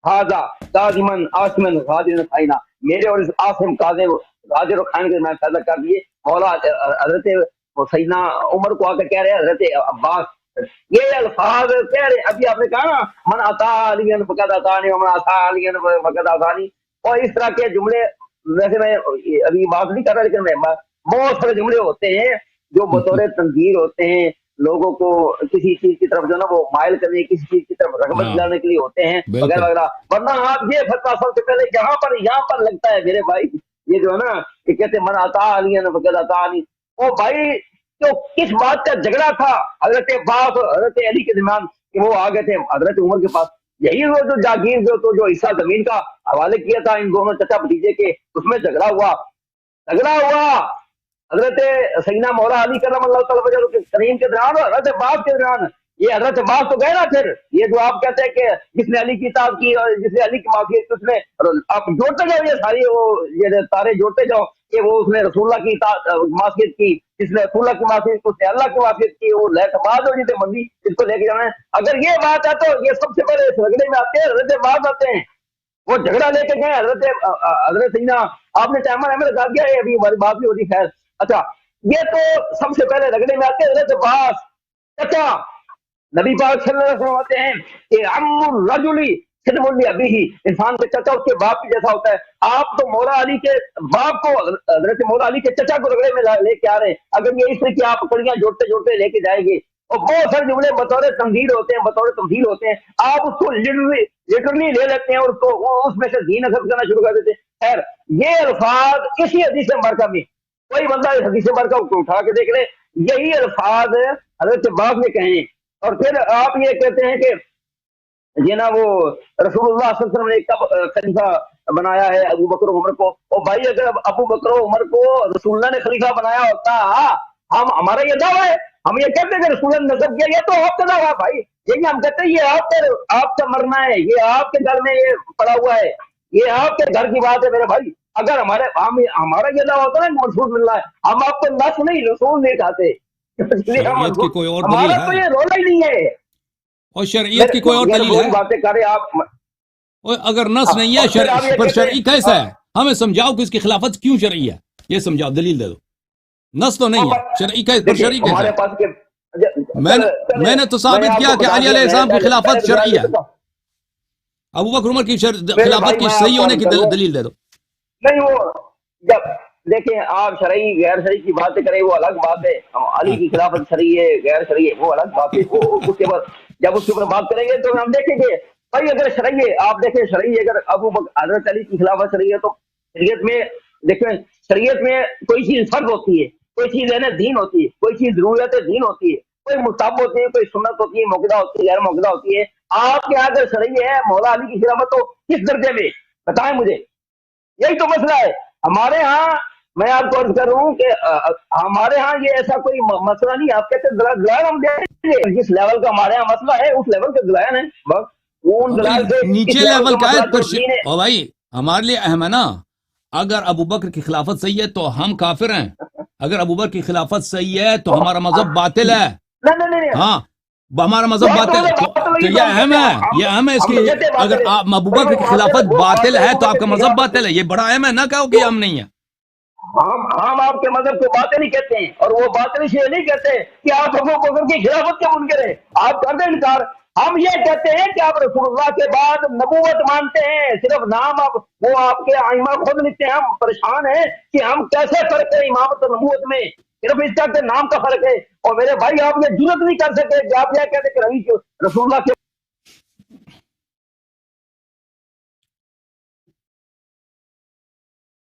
[SPEAKER 2] حاضا قاضمن آسمن غادر نے خائنہ، میرے اور اس آسم قاضم غادر و خائن کے میں فیصلہ کر دیے. مولا حضرت سیدنا عمر کو آ کر کہہ رہے ہیں حضرت عباس یہ الفاظ کہہ رہے. ابھی آپ نے کہا نا من عطا علی فقط عطانی ومن عطا علی فقط عطانی، اور اس طرح کے جملے ویسے میں ابھی بات نہیں کر رہا، لیکن میں بہت سارے جملے ہوتے ہیں جو بطور تنظیر ہوتے ہیں لوگوں کو کسی چیز کی طرف جو نا وہ مائل کرنے، کسی چیز کی طرف رغبت
[SPEAKER 1] ہاں
[SPEAKER 2] دلانے کے لیے ہوتے ہیں وغیرہ
[SPEAKER 1] بالکل.
[SPEAKER 2] وغیرہ. ورنہ آپ یہ فتویٰ سب سے پہلے یہاں پر لگتا ہے میرے بھائی، یہ جو ہے نا کہ کہتے ہیں من عطا علی فقط عطانی، او بھائی تو کس بات کا جھگڑا تھا حضرت عباس اور حضرت علی کے درمیان کہ وہ آ گئے تھے حضرت عمر کے پاس؟ یہی وہ جو جاگیر جو حصہ زمین کا حوالے کیا تھا ان دونوں چچا بھتیجے کے، اس میں جھگڑا ہوا حضرت سیدنا مولا علی کرم اللہ تعالیٰ وجہ کریم کے درمیان اور حضرت عباس کے درمیان. یہ حضرت عباس تو گئے نا پھر، یہ جو آپ کہتے ہیں کہ جس نے علی کی اطاعت کی اور جس نے علی کی معافی کی، اس نے آپ جوڑتے جاؤ یہ ساری وہ یہ تارے جوڑتے جاؤ کہ وہ اس نے رسول اللہ کی معافیت کی، جس نے رسول اللہ کی معافیت کی اس نے اللہ کی معافیت کی، وہ لے بعد ہو جیتے مندی اس کو لے کے جانا ہے. اگر یہ بات ہے تو یہ سب سے پہلے اس جھگڑے میں آتے ہیں حضرت عباس آتے ہیں. وہ جھگڑا لے کے گئے حضرت سیدنا آپ نے ٹائمر احمد لگا دیا ہے، ابھی ہماری بات بھی ہوتی. خیر اچھا، یہ تو سب سے پہلے جھگڑے میں آتے ہیں حضرت عباس چچا. نبی پاک صلی اللہ علیہ وسلم ہوتے ہیں کہ عم الرجل خدم لابیہ، انسان کے چچا اس کے باپ کی جیسا ہوتا ہے. آپ تو مولا علی کے باپ کو حضرت مولا علی کے چچا کو رگڑے میں لے کے آ رہے ہیں. اگر یہ اس طرح کی آپ کڑیاں جوڑتے لے کے جائیں گے، اور بہت سارے جملے بطور تنظیر ہوتے ہیں، بطور تمثیل ہوتے ہیں، آپ اس کو لٹرلی لے لیتے ہیں اور اس میں سے دین نصب کرنا شروع کر دیتے ہیں. خیر یہ الفاظ اسی حدیث مبارکہ میں کوئی بندہ اس حدیث مبارکہ کو اٹھا کے دیکھ لے، یہی الفاظ حضرت عباس نے کہے ہیں. اور پھر آپ یہ کہتے ہیں کہ یہ نا وہ رسول اللہ صلی اللہ علیہ وسلم نے کب خلیفہ بنایا ہے ابو بکر و عمر کو؟ اور بھائی اگر ابو بکر و عمر کو رسول اللہ نے خلیفہ بنایا ہوتا، ہمارا یہ دعویٰ ہے، ہم یہ کہتے ہیں کہ رسول اللہ نے نصب کیا، یہ تو آپ کا دعویٰ ہے بھائی. یہی ہم کہتے ہیں یہ آپ کا مرنا ہے، یہ آپ کے گھر میں یہ پڑا ہوا ہے، یہ آپ کے گھر کی بات ہے میرے بھائی. اگر ہمارا یہ دعویٰ ہوتا نا رسول اللہ ہے، ہم آپ کو نس نہیں رسول نہیں کہتے.
[SPEAKER 1] شرعیت کی کوئی اور دلیل
[SPEAKER 2] ہمارا
[SPEAKER 1] ہے؟
[SPEAKER 2] تو یہ رولا ہی نہیں ہے.
[SPEAKER 1] اور شرعیت کی کوئی اور دلیل ہے؟
[SPEAKER 2] باتیں کرے آپ.
[SPEAKER 1] اور اگر نص نہیں ہے
[SPEAKER 2] اور پھر آپ یہ
[SPEAKER 1] پر
[SPEAKER 2] کہتے
[SPEAKER 1] شرعی
[SPEAKER 2] ہیں
[SPEAKER 1] کیسا ہے؟ ہمیں سمجھاؤ کہ اس کی خلافت کیوں شرعی ہے، یہ سمجھاؤ، دلیل دے دو. نص تو نہیں ہے، شرعی پر شرعی کیسا
[SPEAKER 2] ہمارے
[SPEAKER 1] ہے؟
[SPEAKER 2] پاس
[SPEAKER 1] میں نے تو ثابت کیا کہ علی علیہ السلام کی خلافت شرعی ہے. ابو بکر عمر کی خلافت کی صحیح ہونے کی دلیل دے دو.
[SPEAKER 2] نہیں وہ جب دیکھیں آپ شرعی غیر شرعی کی باتیں کریں وہ الگ بات ہے. علی کی خلافت شرعی ہے غیر شرعی ہے وہ الگ بات ہے. اس کے بعد جب اس کے اوپر بات کریں گے تو ہم دیکھیں گے بھائی اگر شرعی ہے، آپ دیکھیں شرعی اگر ابو بکر حضرت علی کی خلافت شرعی ہے تو شریعت میں دیکھیں شریعت میں کوئی چیز فرض ہوتی ہے، کوئی چیز ہے نا دین ہوتی ہے، کوئی چیز ضرورت دین ہوتی ہے، کوئی مستحب ہوتی ہے، کوئی سنت ہوتی ہے، موقع ہوتی ہے، غیر موقع ہوتی ہے. آپ کے یہاں اگر شرعی ہے مولا علی کی خلافت تو کس درجے میں بتائیں مجھے؟ یہی تو مسئلہ ہے ہمارے ہاں. میں آپ کو عرض کروں کہ ہمارے ہاں یہ ایسا کوئی مسئلہ نہیں. آپ کہتے ہیں دلائل ہم دیں گے، جس لیول کا ہمارے ہاں مسئلہ ہے اس لیول کے دلائل ہیں بس. ان دلائل سے
[SPEAKER 1] نیچے
[SPEAKER 2] اس
[SPEAKER 1] لیول کا ہے
[SPEAKER 2] مسئلہ جو دین ہے.
[SPEAKER 1] اور بھائی ہمارے لیے اہم ہے نا. اگر ابو بکر کی خلافت صحیح ہے تو ہم کافر ہیں، اگر ابو بکر کی خلافت صحیح ہے تو ہمارا مذہب باطل ہے.
[SPEAKER 2] نہیں
[SPEAKER 1] ہاں ہمارا مذہب باطل تو یہ اہم ہے، یہ اہم ہے اس کی. اگر آپ ابو بکر کی خلافت باطل ہے تو آپ کا مذہب باطل ہے، یہ بڑا اہم ہے. نہ کہو کہ ہم نہیں ہے.
[SPEAKER 2] ہم آپ کے مذہب کو باطل نہیں کہتے ہیں، اور وہ باطل اس لیے نہیں کہتے کہ آپ ابو بکر کی خلافت کے منکر ہیں. آپ کر دیں انکار. ہم یہ کہتے ہیں کہ آپ رسول اللہ کے بعد نبوت مانتے ہیں، صرف نام وہ آپ کے ائمہ خود لکھتے ہیں. ہم پریشان ہیں کہ ہم کیسے فرق ہے امامت اور نبوت میں، صرف اس کا نام کا فرق ہے. اور میرے بھائی آپ یہ جرت نہیں کر سکتے کہ آپ یہ کہتے کہ رسول اللہ کے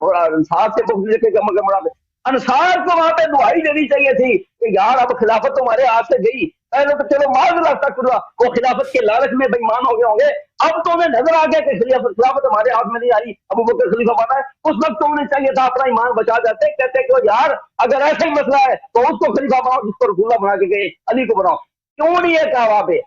[SPEAKER 2] اور انصار سے بغض رکھے گا مگر منافق. انصار کو وہاں پہ دعائی دینی چاہیے تھی کہ یار اب خلافت تمہارے ہاتھ سے گئی. پہلے تو چلو معاذ اللہ تک وہ خلافت کے لالچ میں بےمان ہو گئے ہوں گے. اب تو انہیں نظر آ گیا کہ خلافت ہمارے ہاتھ میں نہیں آ رہی, ابو بکر خلیفہ بنا ہے. اس وقت تو انہیں چاہیے تھا اپنا ایمان بچا جاتے, کہتے کہ یار اگر ایسا ہی مسئلہ ہے تو اس کو خلیفہ بناؤ جس کو رسول اللہ بنا کے گئے, علی کو بناؤ. کیوں نہیں ہے کہا وہاں پہ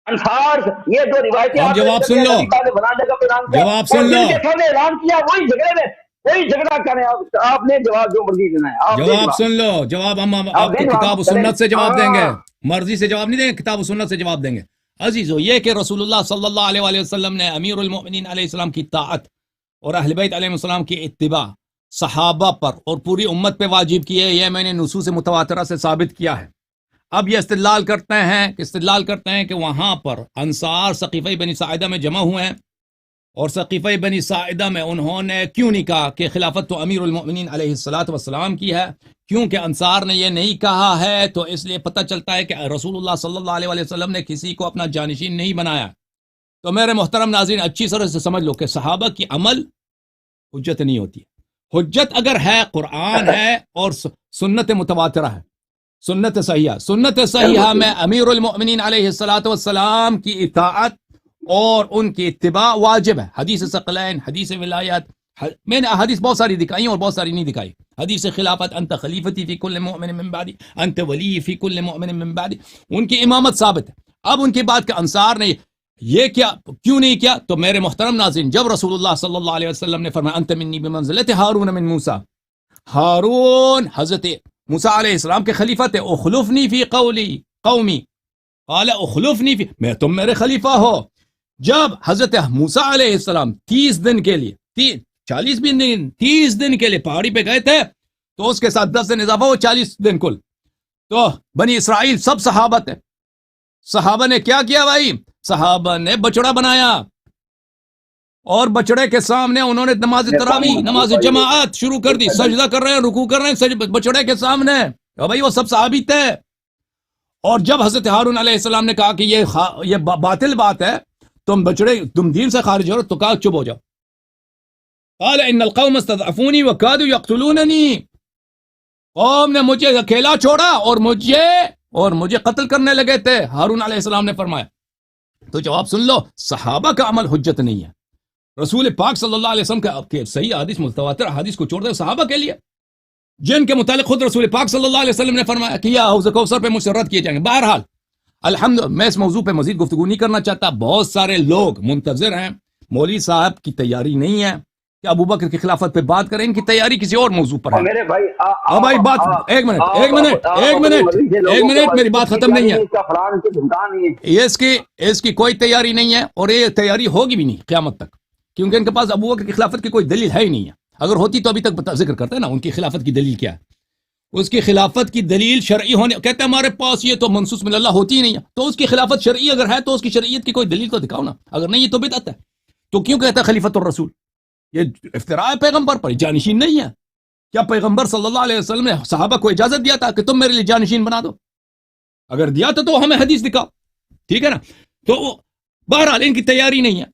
[SPEAKER 2] انصار یہ جو روایتیں
[SPEAKER 1] اب
[SPEAKER 2] آپ نے
[SPEAKER 1] جواب
[SPEAKER 2] ذکر
[SPEAKER 1] سن
[SPEAKER 2] کیا
[SPEAKER 1] لو,
[SPEAKER 2] نبی پاک نے بنانے کا اعلان کیا
[SPEAKER 1] جواب
[SPEAKER 2] اور
[SPEAKER 1] سن لو,
[SPEAKER 2] جن کے سامنے اعلان کیا وہی جھگڑا کریں. آپ نے جواب جو مرضی دینا ہے آپ دیں
[SPEAKER 1] جواب
[SPEAKER 2] جواب,
[SPEAKER 1] سن لو. جواب ہم
[SPEAKER 2] آپ
[SPEAKER 1] آپ
[SPEAKER 2] دیں
[SPEAKER 1] کو کتاب
[SPEAKER 2] جواب
[SPEAKER 1] و
[SPEAKER 2] کریں.
[SPEAKER 1] سنت سے جواب دیں گے,
[SPEAKER 2] ہاں
[SPEAKER 1] مرضی سے جواب نہیں دیں گے, کتاب و سنت سے جواب دیں گے. عزیزو, یہ کہ رسول اللہ صلی اللہ علیہ وآلہ وسلم نے امیر المؤمنین علیہ السلام کی طاعت اور اہل بیت علیہ السلام کی اتباع صحابہ پر اور پوری امت پہ واجب کی ہے, یہ میں نے نصوص متواترہ سے ثابت کیا ہے. اب یہ استدلال کرتے ہیں کہ وہاں پر انصار ثقیفہ بنی ساعدہ میں جمع ہوئے ہیں, اور ثقیفہ بنی ساعدہ میں انہوں نے کیوں نہیں کہا کہ خلافت تو امیر المؤمنین علیہ الصلوۃ والسلام کی ہے, کیونکہ انصار نے یہ نہیں کہا ہے, تو اس لیے پتہ چلتا ہے کہ رسول اللہ صلی اللہ علیہ وسلم نے کسی کو اپنا جانشین نہیں بنایا. تو میرے محترم ناظرین, اچھی طرح سے سمجھ لو کہ صحابہ کی عمل حجت نہیں ہوتی. حجت اگر ہے قرآن ہے اور سنت متواترہ ہے, سنت صحیحہ میں امیر المؤمنین علیہ الصلوۃ والسلام کی اطاعت اور ان کی اتباع واجب ہے. حدیث ثقلین, حدیث ولایت, میں نے حدیث بہت ساری دکھائی اور بہت ساری نہیں دکھائی. حدیث خلافت, انت خلیفتی فی کل مؤمن من بعدی, انت ولی فی کل مؤمن من بعدی, ان کی امامت ثابت ہے. اب ان کی بات کہ انصار نے یہ کیا کیوں نہیں کیا, تو میرے محترم ناظرین, جب رسول اللہ صلی اللہ علیہ وسلم نے فرمایا انت منی بمنزلت ہارون من موسیٰ, ہارون حضرت موسیٰ علیہ السلام کے خلیفہ تھے, اخلفنی فی قومی, قال اخلفنی فی, میں تم میرے خلیفہ ہو. جب حضرت موسیٰ علیہ السلام 30 دن کے لیے 40 دن 30 دن کے لیے پہاڑی پہ گئے تھے, تو اس کے ساتھ 10 دن اضافہ ہو 40 دن کل. تو بنی اسرائیل سب صحابہ تھے, صحابہ نے کیا کیا بھائی, صحابہ نے بچڑا بنایا اور بچڑے کے سامنے انہوں نے نماز تراویح, نماز جماعت شروع کر دی, سجدہ کر رہے ہیں, رکوع کر رہے ہیں بچڑے کے سامنے. بھائی وہ سب صحابی تھے. اور جب حضرت ہارون علیہ السلام نے کہا کہ یہ باطل بات ہے, تم دین سے خارج ہو, تو کہا چپ ہو جاؤ. قال ان القوم استضعفوني وكادوا يقتلونني, قوم نے مجھے اکیلا چھوڑا اور مجھے قتل کرنے لگے تھے, ہارون علیہ السلام نے فرمایا. تو جواب سن لو, صحابہ کا عمل حجت نہیں ہے. رسول پاک صلی اللہ علیہ وسلم کا صحیح حدیث متواتر حدیث کو چھوڑ دے صحابہ کے لیے, جن کے متعلق خود رسول پاک صلی اللہ علیہ وسلم نے فرمایا کہ یہ حوض کوثر پہ مجھ سے رد کیے جائیں گے. بہرحال الحمد, میں اس موضوع پہ مزید گفتگو نہیں کرنا چاہتا. بہت سارے لوگ منتظر ہیں, مولوی صاحب کی تیاری نہیں ہے کہ ابو بکر کی خلافت پہ بات کریں, ان کی تیاری کسی اور موضوع پر ہے.
[SPEAKER 2] میرے بھائی
[SPEAKER 1] اب بھائی بات ایک منٹ میری بات ختم نہیں ہے. اس کی کوئی تیاری نہیں ہے, اور یہ تیاری ہوگی بھی نہیں قیامت تک, کیونکہ ان کے پاس ابو بکر کی خلافت کی کوئی دلیل ہے ہی نہیں ہے. اگر ہوتی تو ابھی تک ذکر کرتے ہیں نا ان کی خلافت کی دلیل کیا ہے. اس کی خلافت کی دلیل شرعی ہونے, کہتے ہیں ہمارے پاس یہ تو منصوص من اللہ ہوتی ہی نہیں ہے. تو اس کی خلافت شرعی اگر ہے تو اس کی شرعیت کی کوئی دلیل تو دکھاؤ نا. اگر نہیں یہ تو بدعت ہے. تو کیوں کہتا ہے خلیفۃ الرسول؟ یہ افتراء ہے پیغمبر پر, جانشین نہیں ہے. کیا پیغمبر صلی اللہ علیہ وسلم نے صحابہ کو اجازت دیا تھا کہ تم میرے لیے جانشین بنا دو؟ اگر دیا تھا تو ہمیں حدیث دکھاؤ, ٹھیک ہے نا. تو بہرحال ان کی تیاری نہیں ہے,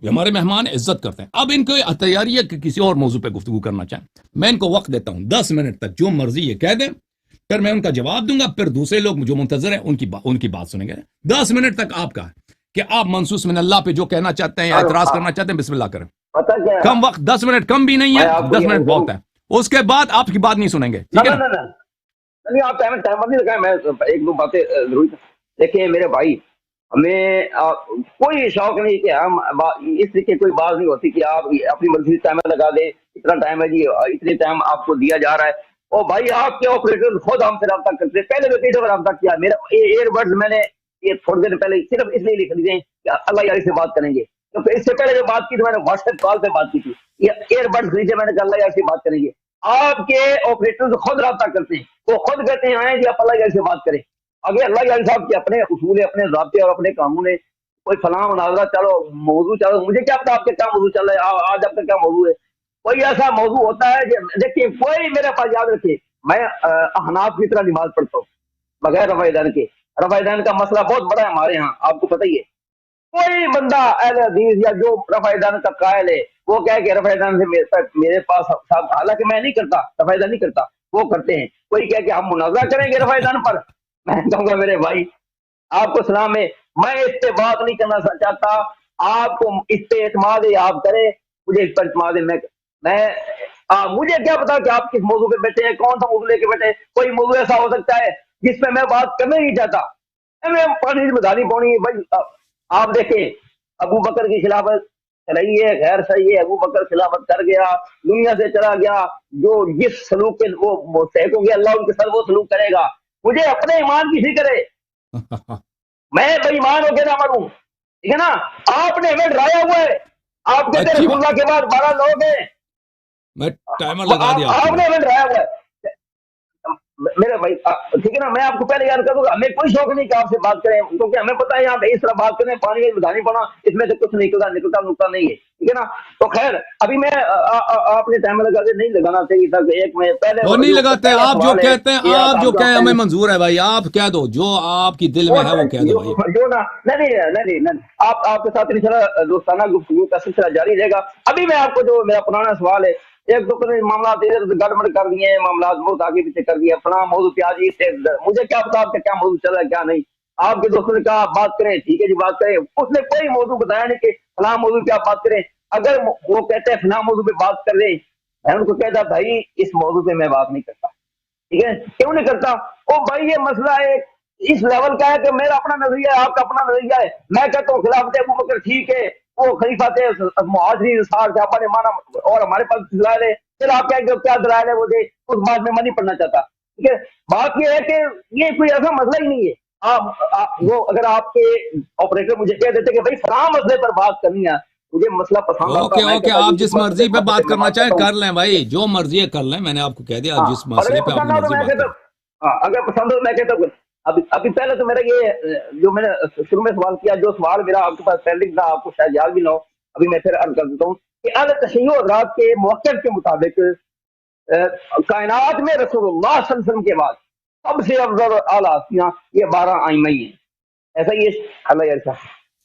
[SPEAKER 1] یہ ہمارے مہمان عزت کرتے ہیں. اب ان کو تیاری ہے کہ کسی اور موضوع پہ گفتگو کرنا چاہیں, میں ان کو وقت دیتا ہوں 10 منٹ تک, جو مرضی یہ کہہ دیں, پھر میں ان کا جواب دوں گا, پھر دوسرے لوگ جو منتظر ہیں ان کی بات سنیں گے. 10 منٹ تک آپ کا ہے کہ آپ منصوص من اللہ پہ جو کہنا چاہتے ہیں یا اعتراض کرنا چاہتے ہیں, بسم اللہ کریں. کم وقت, 10 منٹ کم بھی نہیں ہے, 10 منٹ بہت ہے. اس کے بعد آپ کی بات نہیں سنیں گے, ٹھیک ہے نا.
[SPEAKER 2] نہیں آپ ٹائم نہیں لگائیں, میں ایک دو باتیں ضرور. دیکھیں میرے بھائی, ہمیں کوئی شوق نہیں کہ ہم اس طریقے کوئی بات نہیں ہوتی کہ آپ اپنی مرضی ٹائم لگا دیں, اتنا ٹائم ہے جی, اتنے ٹائم آپ کو دیا جا رہا ہے. اور بھائی آپ کے آپریٹر خود ہم سے رابطہ کرتے ہیں, پہلے بھی کئی دفعہ رابطہ کیا. میرا ایئر بڈز میں نے یہ تھوڑی دیر پہلے صرف اس لیے لکھ دیے کہ اللہ یاری سے بات کریں گے, کیونکہ اس سے پہلے جو بات کی تو میں نے واٹس ایپ کال پہ بات کی تھی. یہ ایئر بڈز لیجیے, میں نے کہا اللہ یاری سے بات کریں گے. آپ کے آپریٹر خود رابطہ کرتے ہیں, وہ خود کہتے ہیں آئیں جی آپ اللہ یاری سے بات کریں. اگر اللہ یاری صاحب کے اپنے اصول ہے, اپنے ضابطے اور اپنے قانون ہے, کوئی فلاں مناظرہ چلو موضوع چلو, مجھے کیا پتا آپ کے کیا موضوع چل رہا ہے, آج آپ کا کیا موضوع ہے. کوئی ایسا موضوع ہوتا ہے دیکھیے, کوئی میرے پاس یاد رکھے, میں احناف کی طرح نماز پڑھتا ہوں بغیر رفع دین کے. رفع دین کا مسئلہ بہت بڑا ہے ہمارے ہاں, آپ کو پتہ ہی ہے. کوئی بندہ اہل حدیث یا جو رفع دان کا قائل ہے وہ کہے کہ رفع دان سے میرے پاس صاحب، حالانکہ میں نہیں کرتا، رفع دان نہیں کرتا، وہ کرتے ہیں. کوئی کہے کہ ہم مناظرہ کریں گے رفع دان پر، میں کہوں گا میرے بھائی آپ کو سلام ہے، میں اس پہ بات نہیں کرنا چاہتا. آپ کو اس پہ اعتماد ہے آپ کریں، مجھے اس پر اعتماد ہے. میں مجھے کیا پتا کہ آپ کس موضوع پہ بیٹھے ہیں، کون سا موضوع لے کے بیٹھے ہیں. کوئی موضوع ایسا ہو سکتا ہے جس پہ میں بات کرنا ہی نہیں چاہتا. میں پانی میں دانی پانی بھائی. آپ دیکھیں ابو بکر کی خلافت رہی ہے، غیر صحیح ہے، ابو بکر خلافت کر گیا، دنیا سے چلا گیا. جو جس سلوک کے وہ سیکھوں گے اللہ ان کے ساتھ وہ سلوک کرے گا. مجھے اپنے ایمان کی فکر ہے، میں بے ایمان ہو کے نہ مروں، ٹھیک ہے نا. آپ نے ہمیں ڈرایا ہوا ہے، آپ کہتے ہیں
[SPEAKER 1] اچھی
[SPEAKER 2] رسول
[SPEAKER 1] بات،
[SPEAKER 2] اللہ کے بعد 12 لوگ ہیں.
[SPEAKER 1] میں ٹائمر لگا دیا آپ کی
[SPEAKER 2] آپ نے
[SPEAKER 1] بات.
[SPEAKER 2] ہمیں ڈرایا ہوا ہے میرے بھائی. ٹھیک ہے نا، میں آپ کو پہلے یاد کروں گا، ہمیں کوئی شوق نہیں کہ آپ سے بات کریں، کیونکہ ہمیں پتا ہے یہاں پہ اس طرح بات کریں پانی میں بتانی پڑا، اس میں سے کچھ نکلتا نکلتا نہیں ہے. ٹھیک ہے نا. تو خیر ابھی میں آپ نے ٹائم لگا کے نہیں لگانا چاہیے تھا کہ ایک میں پہلے
[SPEAKER 1] وہ نہیں
[SPEAKER 2] جو
[SPEAKER 1] لگاتے،
[SPEAKER 2] پہلا
[SPEAKER 1] آپ جو
[SPEAKER 2] سوال ہے
[SPEAKER 1] کہتے ہیں،
[SPEAKER 2] کہ
[SPEAKER 1] آپ جو
[SPEAKER 2] آپ
[SPEAKER 1] کہیں ہمیں منظور ہے بھائی. آپ کہہ دو جو آپ کی دل میں ہے وہ کہہ دو بھائی.
[SPEAKER 2] جو نا نہیں آپ کے ساتھ انشاءاللہ دوستانہ گفتگو کا سلسلہ جاری رہے گا. ابھی میں آپ کو جو میرا پرانا سوال ہے، ایک دو معاملات ادھر گڑبڑ کر دیے ہیں، معاملات بہت آگے پیچھے کر دیے. فلاں موضوع پہ آج مجھے کیا پتا آپ کا کیا موضوع چل رہا ہے کیا نہیں. آپ کے دوستوں نے کہا آپ بات کریں، ٹھیک ہے جی بات کریں. اس نے کوئی موضوع بتایا نہیں کہ فلاں موضوع پہ آپ بات کریں. اگر وہ کہتے ہیں فلاں موضوع پہ بات کر رہے ہیں، میں ان کو کہتا بھائی اس موضوع پہ میں بات نہیں کرتا. ٹھیک ہے، کیوں نہیں کرتا؟ او بھائی یہ مسئلہ ہے اس لیول کا ہے کہ میرا اپنا نظریہ ہے، آپ کا اپنا نظریہ ہے. میں کہتا ہوں خلافت ابو بکر ٹھیک ہے، وہ خلیفہ تھے مہاجرین انصار سے، آپ نے مانا اور ہمارے پاس دلائل ہے. پھر آپ کہیں گے کیا دلائل ہے وہ دے، اس بات میں نہیں پڑھنا چاہتا. ٹھیک ہے، بات یہ ہے کہ یہ کوئی ایسا مسئلہ ہی نہیں ہے. وہ اگر آپ کے آپریٹر مجھے کہہ دیتے کہ بھائی فلاں مسئلے پر بات کرنی ہے، مجھے مسئلہ پسند آتا،
[SPEAKER 1] اوکے
[SPEAKER 2] میں
[SPEAKER 1] اوکے،
[SPEAKER 2] کہتا
[SPEAKER 1] آپ
[SPEAKER 2] جی
[SPEAKER 1] جس
[SPEAKER 2] اس
[SPEAKER 1] مرضی پہ
[SPEAKER 2] مسئلے
[SPEAKER 1] بات
[SPEAKER 2] میں
[SPEAKER 1] کرنا
[SPEAKER 2] بات
[SPEAKER 1] چاہیں
[SPEAKER 2] کرتا ہوں.
[SPEAKER 1] کر لیں بھائی، جو مرضی ہے کر لیں. میں نے آپ کو کہہ دیا، آپ
[SPEAKER 2] ہاں
[SPEAKER 1] جس
[SPEAKER 2] اگر
[SPEAKER 1] مسئلے
[SPEAKER 2] یہ
[SPEAKER 1] پہ آپ
[SPEAKER 2] پسند نہ ہو تو
[SPEAKER 1] مرضی
[SPEAKER 2] میں
[SPEAKER 1] بات
[SPEAKER 2] کہتا
[SPEAKER 1] کریں.
[SPEAKER 2] ہوں، ہاں اگر پسند ہو میں کہتا ہوں. ابھی پہلے تو میرا یہ جو میں نے شروع میں سوال کیا، جو سوال میرا آپ کے پاس پینڈنگ تھا، آپ کو شاید یاد بھی نہ ہو، ابھی میں پھر عرض کر دیتا ہوں کہ اہل تشیع رات کے موقع کے مطابق کائنات میں رسول اللہ صلی اللہ علیہ وسلم کے بعد سب سے افضل اور اعلیٰ ہستیاں یہ 12 ائمہ ہی ہیں. ایسا ہی ہے اللہ یرشا.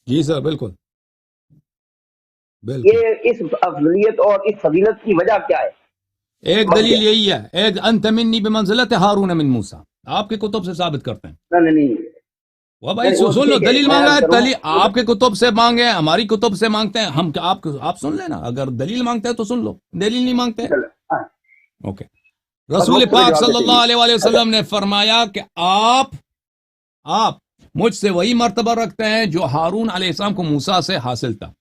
[SPEAKER 1] جی سر، بالکل بالکل.
[SPEAKER 2] یہ اس افضلیت اور اس فضیلت کی وجہ کیا ہے؟
[SPEAKER 1] ایک
[SPEAKER 2] سبب کیا
[SPEAKER 1] دلیل یہی ہے، ایک انت منی بمنزلت ہارون من موسیٰ، آپ کے کتب سے ثابت کرتے ہیں.
[SPEAKER 2] ہے؟ نہیں
[SPEAKER 1] وہ بھائی
[SPEAKER 2] وہ تو
[SPEAKER 1] سن لو،
[SPEAKER 2] ٹھیک ہے،
[SPEAKER 1] دلیل
[SPEAKER 2] میں
[SPEAKER 1] مانگا
[SPEAKER 2] عرض
[SPEAKER 1] ہے،
[SPEAKER 2] کروں
[SPEAKER 1] آپ کے کتب سے مانگے، ہماری کتب سے مانگتے ہیں ہم. آپ سن لینا، اگر دلیل مانگتے ہیں تو سن لو، دلیل نہیں مانگتے ہیں
[SPEAKER 2] ہاں،
[SPEAKER 1] اوکے.
[SPEAKER 2] بس
[SPEAKER 1] رسول
[SPEAKER 2] وقت پہ
[SPEAKER 1] پاک
[SPEAKER 2] جواب
[SPEAKER 1] صلی
[SPEAKER 2] دیتے
[SPEAKER 1] اللہ
[SPEAKER 2] ہیں.
[SPEAKER 1] علیہ وآلہ
[SPEAKER 2] اچھا
[SPEAKER 1] وسلم نے فرمایا کہ آپ مجھ سے وہی مرتبہ رکھتے ہیں جو ہارون علیہ السلام کو موسیٰ سے حاصل تھا.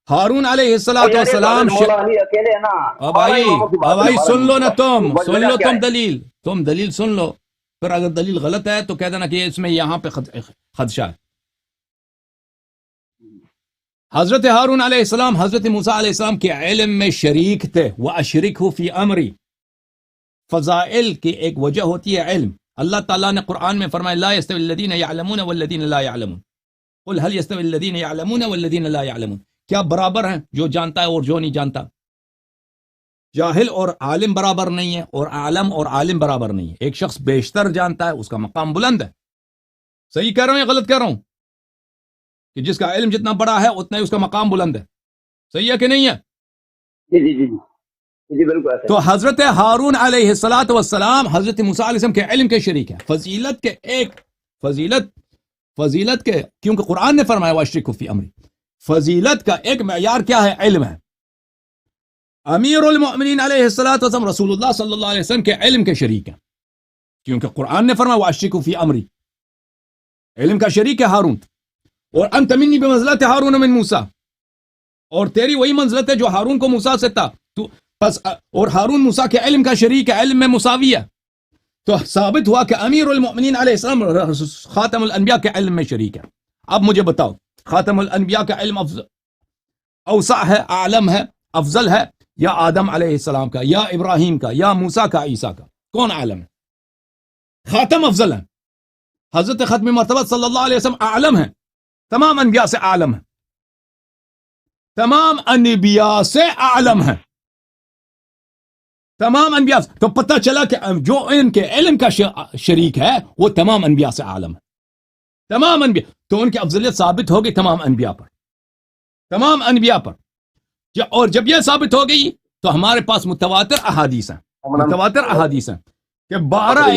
[SPEAKER 1] ہارون علیہ
[SPEAKER 2] اور یار یہ تو
[SPEAKER 1] السلام
[SPEAKER 2] حضرت مولا علی اکیلے ہے نا،
[SPEAKER 1] اب
[SPEAKER 2] 12 اماموں کی بات ہے، 12
[SPEAKER 1] سن لو
[SPEAKER 2] اماموں
[SPEAKER 1] نا،
[SPEAKER 2] کی بات.
[SPEAKER 1] سن
[SPEAKER 2] وجہ
[SPEAKER 1] لو،
[SPEAKER 2] کیا ہے؟
[SPEAKER 1] تم دلیل سن لو. پھر اگر دلیل غلط ہے تو کہہ دینا کہ اس میں یہاں پہ خدشہ ہے. حضرت ہارون علیہ السلام حضرت موسیٰ علیہ السلام کے علم میں شریک تھے. وَأَشْرِكْهُ فِي أَمْرِي، فضائل کی ایک وجہ ہوتی ہے علم. اللہ تعالیٰ نے قرآن میں فرمایا لا يستوي الذين يعلمون والذين لا يعلمون قل هل يستوي الذين يعلمون والذين لا يعلمون، کیا برابر ہیں جو جانتا ہے اور جو نہیں جانتا؟ جاہل اور عالم برابر نہیں ہے، اور عالم اور عالم برابر نہیں ہے. ایک شخص بیشتر جانتا ہے، اس کا مقام بلند ہے. صحیح کہہ رہا ہوں یا غلط کہہ رہا ہوں؟ کہ جس کا علم جتنا بڑا ہے اتنا ہی اس کا مقام بلند ہے. صحیح ہے کہ نہیں ہے؟
[SPEAKER 2] جی جی جی جی جی بالکل ایسا
[SPEAKER 1] تو حضرت ہارون علیہ السلام حضرت موسیٰ علیہ السلام کے علم کے شریک ہیں. فضیلت کے ایک فضیلت کے، کیونکہ قرآن نے فرمایا واشرکوا فی امری، فضیلت کا ایک معیار کیا ہے؟ علم ہے. امیر المؤمنین علیہ السلام رسول اللہ صلی اللہ علیہ وسلم کے علم کے شریک ہیں، کیونکہ قرآن نے فرمایا واشرکوا فی امری، علم کا شریک ہے ہارون. اور انت منی بمنزلت ہارون من موسیٰ، اور تیری وہی منزلت ہے جو ہارون کو موسیٰ سے تھا. تو بس، اور ہارون موسیٰ کے علم کا شریک ہے، علم میں مساوی ہے. تو ثابت ہوا کہ امیر المؤمنین علیہ السلام خاتم الانبیاء کے علم میں شریک ہے. اب مجھے بتاؤ، خاتم الانبیاء کا علم اوسع ہے، اعلم ہے، افضل ہے، یا آدم علیہ السلام کا، یا ابراہیم کا، یا موسیٰ کا، عیسیٰ کا؟ کون عالم ہے؟ خاتم افضل ہے. حضرت ختم مرتبہ صلی اللہ علیہ وسلم عالم ہے، تمام انبیاء سے عالم ہے، تمام انبیاء سے عالم ہے، تمام انبیاء. تو پتہ چلا کہ جو ان کے علم کا شریک ہے وہ تمام انبیاء سے عالم ہے. تمام انبیاء. تو ان کی افضلیت ثابت ہوگی تمام انبیاء پر، تمام انبیاء پر. اور جب یہ ثابت ہو گئی تو ہمارے پاس متواتر احادیث ہیں، متواتر احادیث ہیں کہ 12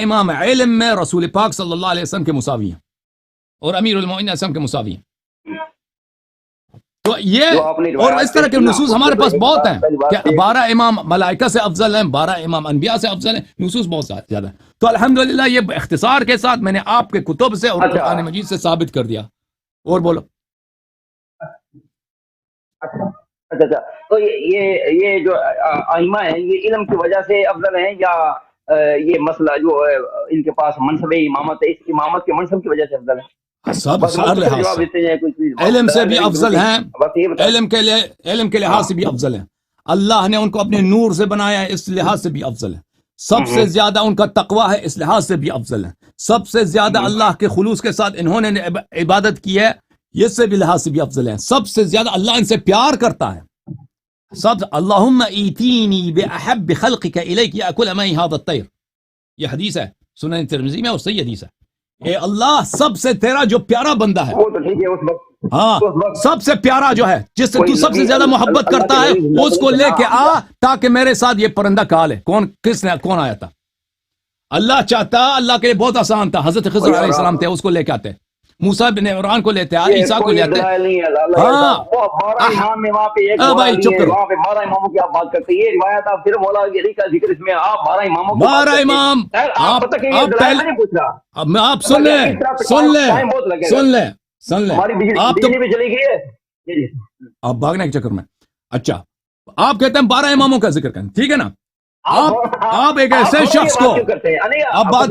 [SPEAKER 1] امام علم میں رسول پاک صلی اللہ علیہ وسلم کے مساوی ہیں اور امیر المومنین علیہ السلام کے مساوی ہیں. تو یہ اور اس طرح کے نصوص ہمارے پاس بہت ہیں کہ 12 امام ملائکہ سے افضل ہیں، 12 امام انبیاء سے افضل ہیں، نصوص بہت زیادہ ہیں. تو الحمدللہ یہ اختصار کے ساتھ میں نے آپ کے کتب سے اور قرآن مجید سے ثابت کر دیا. اور بولو.
[SPEAKER 2] اچھا تو یہ جو ائمہ ہیں یہ علم کی وجہ سے افضل ہیں یا یہ مسئلہ جو ان کے پاس منصب امامت ہے، اس امامت کے منصب کی وجہ سے افضل ہیں؟
[SPEAKER 1] سب لحاظ سے علم سے بھی افضل ہیں، علم کے لحاظ سے بھی افضل ہیں. اللہ نے ان کو اپنے نور سے بنایا ہے، اس لحاظ سے بھی افضل ہے. سب سے زیادہ ان کا تقوی ہے، اس لحاظ سے بھی افضل ہے. سب سے زیادہ اللہ کے خلوص کے ساتھ انہوں نے عبادت کی ہے، یہ سے بھی لحاظ سے بھی افضل ہیں. سب سے زیادہ اللہ ان سے پیار کرتا ہے. سب اللہم ایتینی بأحب خلقک الیک یأکل معی ھذا الطیر، یہ حدیث ہے سنن ترمذی میں اور صحیح حدیث ہے. اے اللہ سب سے تیرا جو پیارا بندہ ہے، ہاں سب سے پیارا جو ہے جس سے تو سب سے زیادہ محبت کرتا ہے، اس کو لے کے آ تاکہ میرے ساتھ یہ پرندہ کھا لے. کون آیا تھا؟ اللہ چاہتا، اللہ کے لیے بہت آسان تھا. حضرت خضر علیہ السلام تھے، اس کو لے کے آتے. موسیٰ بن عمران کو لیتے، عیسیٰ کو لیتے. ہاں بھائی چپ کرو.
[SPEAKER 2] 12 اماموں کی آپ بات کرتے ہیں، یہ روایت آپ صرف مولا علی کا ذکر، اس میں آپ 12 اماموں کی
[SPEAKER 1] 12 امام. آپ سن لیں آپ تو
[SPEAKER 2] بھی چلی گئی ہے
[SPEAKER 1] آپ بھاگنے کے چکر میں. اچھا آپ کہتے ہیں 12 اماموں کا ذکر کریں، ٹھیک ہے نا. آپ ایک ایسے شخص کو، اب بات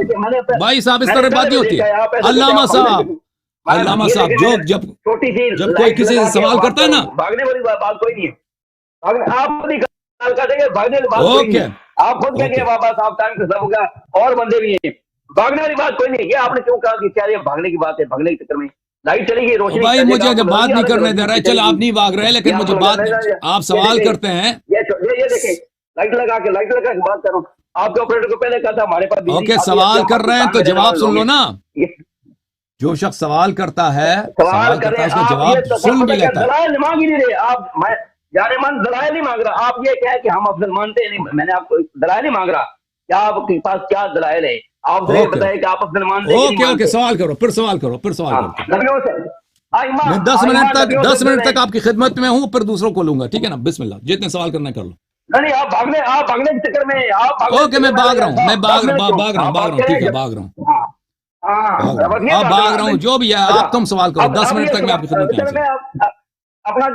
[SPEAKER 1] بھائی صاحب اس طرح بات نہیں ہوتی ہے. علامہ صاحب جب کوئی کسی سے سوال کرتا ہے نا،
[SPEAKER 2] بھاگنے والی بات کوئی نہیں ہے. آپ خود ہی کرتے ہیں، بھاگنے والی بات کوئی نہیں ہے. آپ خود کہیں گے واپس آپ ٹائم کا سب ہوگا، اور بندے بھی ہیں. بھاگنے والی بات کوئی نہیں. یہ آپ نے کیوں کہا کہ کیا یہ بھاگنے کی بات ہے؟ بھاگنے کے چکر میں لائٹ چلی گئی، روشنی.
[SPEAKER 1] بھائی مجھے جب بات نہیں کرنے دے رہا ہے، چل آپ نہیں بھاگ رہے، لیکن مجھے بات، آپ سوال کرتے ہیں.
[SPEAKER 2] یہ دیکھیں لائٹ لگا کے بات کرو. آپ کے آپریٹر کو پہلے کہا تھا ہمارے پاس
[SPEAKER 1] اوکے سوال کر رہے ہیں تو جواب سن لو نا. جو شخص سوال کرتا ہے اس کا جواب سن بھی لیتا ہے.
[SPEAKER 2] دلائل مانگ ہی نہیں رہے آپ. میں جانے من دلائل نہیں مانگ رہا. آپ یہ کہہ کہ ہم افضل مانتے ہیں، میں نے آپ کو دلائل نہیں مانگ رہا. کیا آپ کے پاس کیا دلائل ہے؟ آپ یہ بتائیں کہ آپ افضل مانتے ہیں.
[SPEAKER 1] اوکے سوال کرو، پھر سوال کرو. میں 10 منٹ تک آپ کی خدمت میں ہوں، پھر دوسروں کو لوں گا، ٹھیک ہے نا. بسم اللہ، جتنے سوال کرنا کر لو.
[SPEAKER 2] نہیں آپ بھاگنے کے چکر میں
[SPEAKER 1] اوکے میں بھاگ رہا ہوں، ٹھیک ہے بھاگ رہا ہوں. آپ بھاگ رہا ہوں جو بھی ہے. آپ تم سوال کرو، 10 منٹ تک میں آپ کی خدمت میں.
[SPEAKER 2] اپنا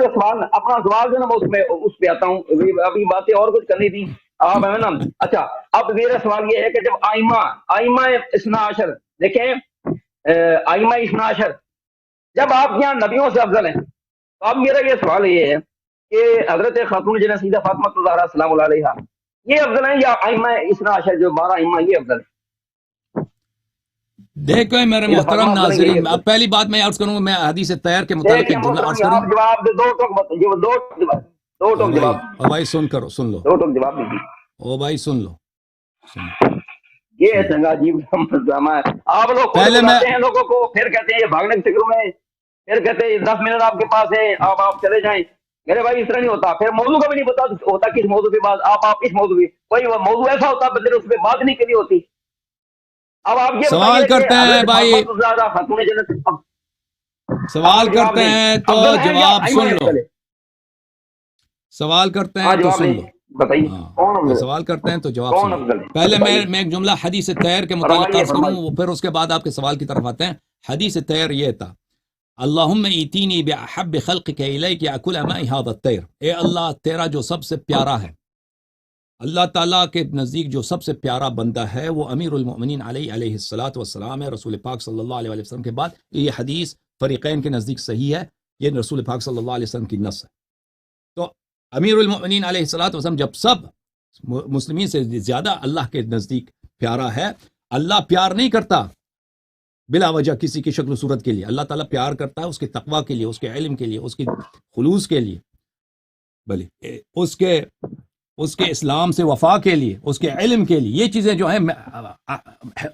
[SPEAKER 2] سوال جو نا میں اس پہ آتا ہوں. ابھی باتیں اور کچھ کرنی تھی آپ ہے نا. اچھا اب میرا سوال یہ ہے کہ جب آئمہ اثنا عشر دیکھیں، آئمہ اثنا عشر جب آپ کے یہاں نبیوں سے افضل ہیں، تو اب میرا یہ سوال یہ ہے کہ حضرت خاتون جنہ سیدہ فاطمہ الزہرا سلام اللہ علیہا یہ افضل ہیں یا آئمہ اثنا عشر جو 12 آئمہ یہ افضل ہیں؟
[SPEAKER 1] دیکھو میرے محترم ناظرین، اب پہلی بات میں عرض کروں گا، میں حدیث طاہر کے متعلق ایک جملہ عرض کروں.
[SPEAKER 2] جواب دو ٹوک جواب.
[SPEAKER 1] او بھائی سن لو.
[SPEAKER 2] دو ٹوک جواب دیجیے.
[SPEAKER 1] او بھائی سن لو.
[SPEAKER 2] یہ سنگا عجیب ڈرامہ ہے. آپ لوگ
[SPEAKER 1] پہلے میں
[SPEAKER 2] ہیں لوگوں کو، پھر کہتے ہیں یہ بھاگنے کے فکر میں، پھر کہتے ہیں 10 منٹ آپ کے پاس ہے، آپ چلے جائیں. میرے بھائی اس طرح نہیں ہوتا. پھر موضوع کا بھی نہیں پتا ہوتا کس موضوع پہ بات. آپ اس موضوع پہ کوئی موضوع ایسا ہوتا بندے اس پہ بات نہیں کرنی ہوتی. اب آپ یہ
[SPEAKER 1] سوال کرتے ہیں بھائی، سوال کرتے ہیں تو جواب سن لو. سوال کرتے ہیں تو سن لو. سوال کرتے ہیں تو جواب سن لو. پہلے میں ایک جملہ حدیث طاہر کے متعلق عرض کروں، پھر اس کے بعد آپ کے سوال کی طرف آتے ہیں. حدیث طاہر یہ تھا، اللہم ایتینی بأحب خلقک الیک یأکل معی ھذا الطیر. اے اللہ تیرا جو سب سے پیارا ہے، اللہ تعالیٰ کے نزدیک جو سب سے پیارا بندہ ہے وہ امیر المؤمنین علیہ الصلوۃ والسلام ہے، رسول پاک صلی اللہ علیہ وسلم کے بعد. یہ حدیث فریقین کے نزدیک صحیح ہے، یہ رسول پاک صلی اللہ علیہ وسلم کی نص ہے. تو امیر المؤمنین علیہ الصلوۃ والسلام جب سب مسلمین سے زیادہ اللہ کے نزدیک پیارا ہے. اللہ پیار نہیں کرتا بلا وجہ کسی کی شکل و صورت کے لیے. اللہ تعالیٰ پیار کرتا ہے اس کے تقوی کے لیے، اس کے علم کے لیے، اس کے خلوص کے لیے، بلے اس کے اسلام سے وفا کے لیے، اس کے علم کے لیے. یہ چیزیں جو ہیں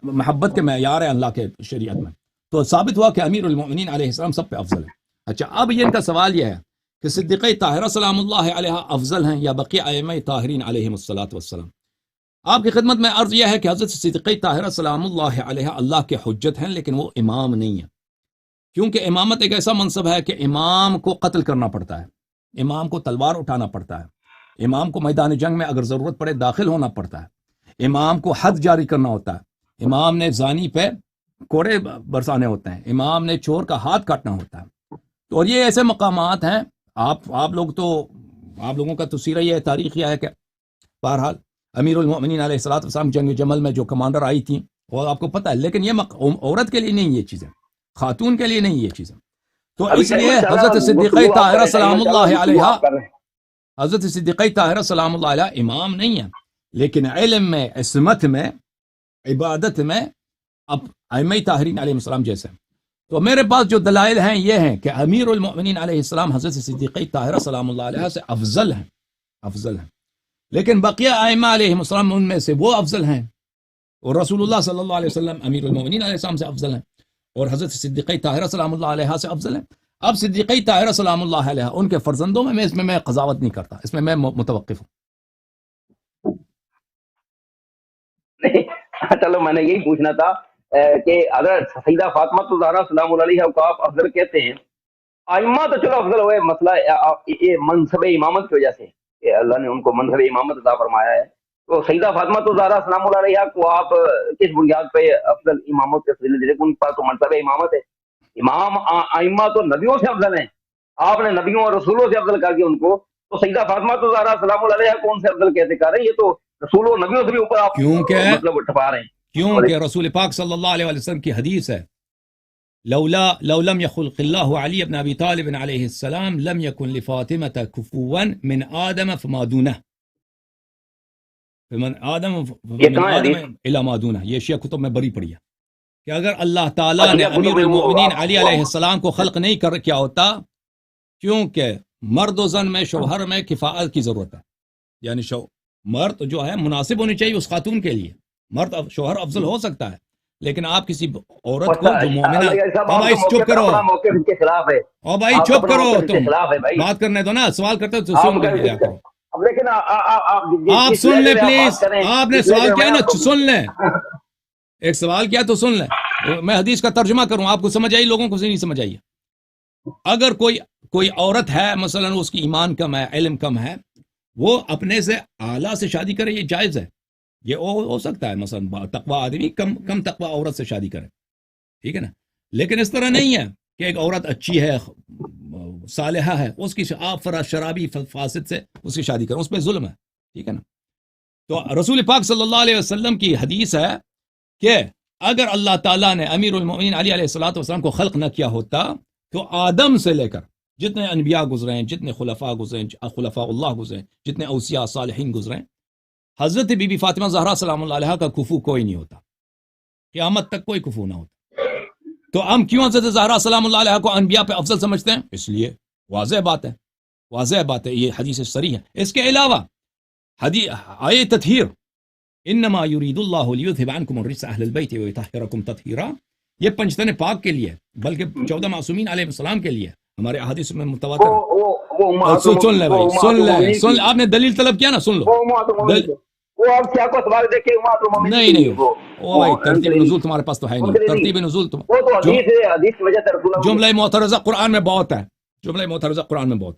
[SPEAKER 1] محبت کے معیار ہیں اللہ کے شریعت میں. تو ثابت ہوا کہ امیر المؤمنین علیہ السلام سب پہ افضل ہے. اچھا اب یہ ان کا سوال یہ ہے کہ صدیقہ طاہرہ سلام اللہ علیہ افضل ہیں یا بقیہ ائمہ طاہرین علیہم الصلاۃ والسلام؟ آپ کی خدمت میں عرض یہ ہے کہ حضرت صدیقہ طاہرہ سلام اللہ علیہ اللہ کے حجت ہیں، لیکن وہ امام نہیں ہیں، کیونکہ امامت ایک ایسا منصب ہے کہ امام کو قتل کرنا پڑتا ہے، امام کو تلوار اٹھانا پڑتا ہے، امام کو میدان جنگ میں اگر ضرورت پڑے داخل ہونا پڑتا ہے، امام کو حد جاری کرنا ہوتا ہے، امام نے زانی پہ کوڑے برسانے ہوتے ہیں، امام نے چور کا ہاتھ کاٹنا ہوتا ہے. تو اور یہ ایسے مقامات ہیں، آپ لوگوں کا تو سیرہ یہ ہے، تاریخ یہ ہے کہ بہرحال امیر المؤمنین علیہ الصلوۃ والسلام جنگ جمل میں جو کمانڈر آئی تھیں وہ آپ کو پتہ ہے، لیکن یہ عورت کے لیے نہیں، یہ چیزیں خاتون کے لیے نہیں یہ چیزیں. تو اس لیے حضرت صدیقہ طاہرہ سلام اللہ علیہ، حضرت صدیقہ طاہرہ سلام اللہ علیہ امام نہیں ہیں، لیکن علم میں، عصمت میں، عبادت میں اب ائمہ طاہرین علیہ السلام جیسے. تو میرے پاس جو دلائل ہیں یہ ہیں کہ امیر المؤمنین علیہ السلام حضرت صدیقہ طاہرہ سلام اللہ علیہ سے افضل ہیں، لیکن بقیہ ائمہ علیہ السلام ان میں سے وہ افضل ہیں، اور رسول اللہ صلی اللہ علیہ وسلم امیر المؤمنین علیہ السلام سے افضل ہیں، اور حضرت صدیقہ طاہرہ سلام اللہ علیہ سے افضل ہیں. اب صدیقہ طاہرہ سلام اللہ علیہ ان کے فرزندوں میں اس میں قضاوت نہیں کرتا، اس میں متوقف ہوں.
[SPEAKER 2] چلو میں نے یہی پوچھنا تھا کہ اگر سیدہ فاطمہ الزہرا سلام اللہ علیہ کو آپ افضل کہتے ہیں، ائمہ تو چلو افضل ہوئے، مسئلہ یہ منصب امامت کی وجہ سے کہ اللہ نے ان کو منصب امامت عطا فرمایا ہے، تو سیدہ فاطمہ الزہرا سلام اللہ علیہ کو آپ کس بنیاد پہ افضل امامت کے فضیلت دیتے؟ ان کے پاس تو منصب امامت ہے. امام ائمہ تو نبیوں سے افضل ہیں، آپ نے نبیوں اور رسولوں سے افضل کر کے ان کو، تو سیدہ فاطمہ الزہرا سلام اللہ علیہ کو ان سے افضل کیسے کر رہے ہیں؟ یہ تو رسولوں نبیوں سے بھی اوپر آپ مطلب ٹپا رہے ہیں.
[SPEAKER 1] کیونکہ رسول پاک صلی اللہ علیہ وسلم کی حدیث ہے، لو لم يخلق الله علي بن ابي طالب علیہ السلام لم يكن لفاطمة كفوا من آدم فما دونه، من آدم الى ما دونه. یہ شیعہ کتب میں بری پڑی ہے کہ اگر اللہ تعالیٰ نے امیر المؤمنین علی علیہ السلام کو خلق نہیں کیا ہوتا، کیونکہ مرد و زن میں، شوہر میں کفاءت کی ضرورت ہے، یعنی مرد جو ہے مناسب ہونی چاہیے اس خاتون کے لیے، مرد شوہر افضل ہو سکتا ہے، لیکن آپ کسی عورت کو جو مومنہ، بھائی چپ کرو، او بھائی چپ کرو، تم بات کرنے دو نا، سوال کرتے تو سن لیا کرو. آپ سن لیں پلیز، آپ نے سوال کیا نا، سن لیں، ایک سوال کیا تو سن لیں. میں حدیث کا ترجمہ کروں، آپ کو سمجھ آئی، لوگوں کو نہیں سمجھ آئی. اگر کوئی عورت ہے مثلا اس کی ایمان کم ہے، علم کم ہے، وہ اپنے سے اعلیٰ سے شادی کرے، یہ جائز ہے، یہ ہو سکتا ہے. مثلا تقوی آدمی کم تقوی عورت سے شادی کرے، ٹھیک ہے نا، لیکن اس طرح نہیں ہے کہ ایک عورت اچھی ہے، صالحہ ہے، اس کی آپ شرابی فاسد سے اس کی شادی کریں، اس پہ ظلم ہے، ٹھیک ہے نا. تو رسول پاک صلی اللہ علیہ وسلم کی حدیث ہے کہ اگر اللہ تعالیٰ نے امیر المؤمنین علی علیہ الصلوۃ والسلام کو خلق نہ کیا ہوتا تو آدم سے لے کر جتنے انبیاء گزرے ہیں، جتنے خلفاء گزرے ہیں، خلفاء اللہ گزرے ہیں، جتنے اوصیاء صالحین گزرے ہیں، حضرت بی بی فاطمہ زہرا سلام اللہ علیہ کا کفو کوئی نہیں ہوتا، قیامت تک کوئی کفو نہ ہوتا. تو ہم کیوں حضرت زہرا سلام اللہ علیہ کو انبیاء پہ افضل سمجھتے ہیں؟ اس لیے واضح بات ہے، یہ حدیث صریح ہے. اس کے علاوہ آیہ تطہیر، انما یرید اللہ لیذھب عنکم الرجس اہل البیت ویطہرکم تطہیرا، یہ پنجتن پاک کے لیے، بلکہ 14 معصومین علیہ السلام کے لیے، ہمارے احادیث میں متواتر. سن لیں بھائی، سن لیں، آپ نے دلیل طلب کیا نا، سن لو. نہیں وہ بھائی ترتیب نزول تمہارے پاس تو ہے نہیں، ترتیب نزول جملہ معترضہ قرآن میں بہت ہے، جملہ معترضہ قرآن میں بہت.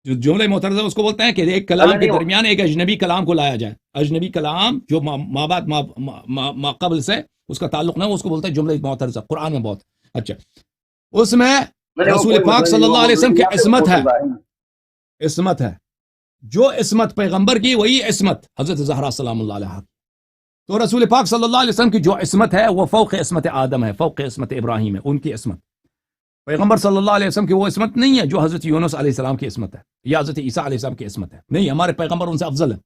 [SPEAKER 1] جو جملہ معترضہ اس کو بولتے ہیں کہ ایک کلام کے درمیان ایک اجنبی کلام کو لایا جائے، اجنبی کلام جو ما قبل سے اس کا تعلق نہ ہو، اس کو بولتے ہیں جملہ معترضہ. قرآن میں بہت. اچھا، اس میں رسول پاک صلی اللہ علیہ وسلم کی عصمت ہے، جو عصمت پیغمبر کی وہی عصمت حضرت زہرا سلام اللہ علیہ. تو رسول پاک صلی اللہ علیہ وسلم کی جو عصمت ہے وہ فوق عصمت آدم ہے، فوق عصمت ابراہیم ہے، ان کی عصمت. پیغمبر صلی اللہ علیہ وسلم کی وہ عصمت نہیں ہے جو حضرت یونس علیہ السلام کی عصمت ہے یا حضرت عیسیٰ علیہ السلام کی عصمت ہے، نہیں، ہمارے پیغمبر ان سے افضل ہے.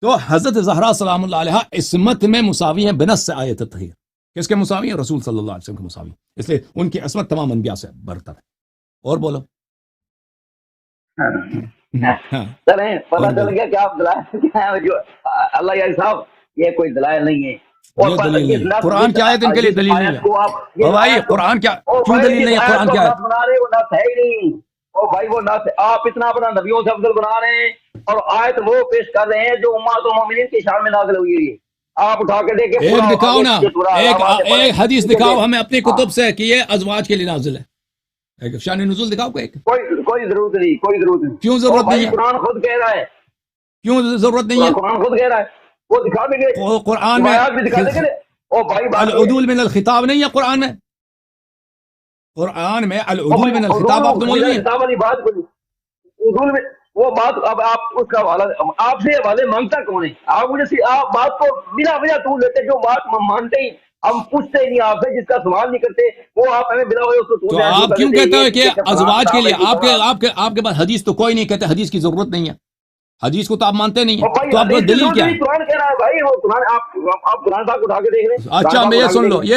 [SPEAKER 1] تو حضرت زہرا سلام اللہ علیہ عصمت میں مساوی ہیں بنص آیت تطہیر. کس کے مساوی ہیں؟ رسول صلی اللہ علیہ وسلم کے مساوی، اس لیے ان کی عصمت تمام انبیاء سے برتر ہے. اور بولو.
[SPEAKER 2] پتہ چل گیا کہ آپ دلائل جو اللہ یا صاحب، یہ کوئی دلائل نہیں ہے،
[SPEAKER 1] یہ دلیل نہیں ہے، قرآن کی آیت ان کے لیے دلیل نہیں ہے۔ اور بھائی قرآن کیا کیوں دلیل نہیں ہے؟ قرآن کیا ہے؟
[SPEAKER 2] بنا رہے وہ نس ہے ہی نہیں، او بھائی وہ نس آپ اتنا اپنا نبیوں سے افضل بنا رہے ہیں اور آیت وہ پیش کر رہے ہیں جو امت المومنین کی شان میں نازل ہوئی ہے۔ آپ اٹھا کے دیکھیں
[SPEAKER 1] ایک دکھاؤ نا، ایک حدیث دکھاؤ ہمیں اپنی کتب سے کہ یہ ازواج کے لیے نازل ہے، ایک شان نزول دکھاؤ ایک۔
[SPEAKER 2] کوئی ضرورت نہیں، کوئی ضرورت نہیں۔
[SPEAKER 1] کیوں ضرورت نہیں ہے؟
[SPEAKER 2] قرآن خود کہہ رہا ہے،
[SPEAKER 1] کیوں ضرورت نہیں ہے؟
[SPEAKER 2] قرآن خود کہہ رہا ہے، وہ دکھا دیں گے،
[SPEAKER 1] قرآن میں
[SPEAKER 2] بھی دکھا دیں گے۔ او بھائی
[SPEAKER 1] العدول من الخطاب نہیں ہے قرآن میں؟ قرآن میں العدول من الخطاب آپ تو مولوی ہیں۔
[SPEAKER 2] خطاب والی بات بولی اردو میں وہ بات، اب آپ اس کا حوالہ آپ سے حوالے مانگتا کون ہے؟ آپ مجھے آپ بات کو بنا وجہ تو لیتے، جو بات مانتے ہی ہم پوچھتے ہی نہیں آپ سے، جس کا سوال نہیں کرتے وہ آپ ہمیں بلا وجہ اس کو
[SPEAKER 1] تو آپ کیوں کہتے ہیں کہ ازواج کے لیے آپ کے پاس حدیث تو کوئی نہیں کہتے، حدیث کی ضرورت نہیں ہے، حدیث کو تو آپ مانتے نہیں ہیں، تو آپ کو دلیل کیا ہے؟
[SPEAKER 2] قرآن کہہ رہا ہے بھائی، وہ قرآن آپ قرآن پاک اٹھا کے دیکھ لیں۔
[SPEAKER 1] اچھا میں یہ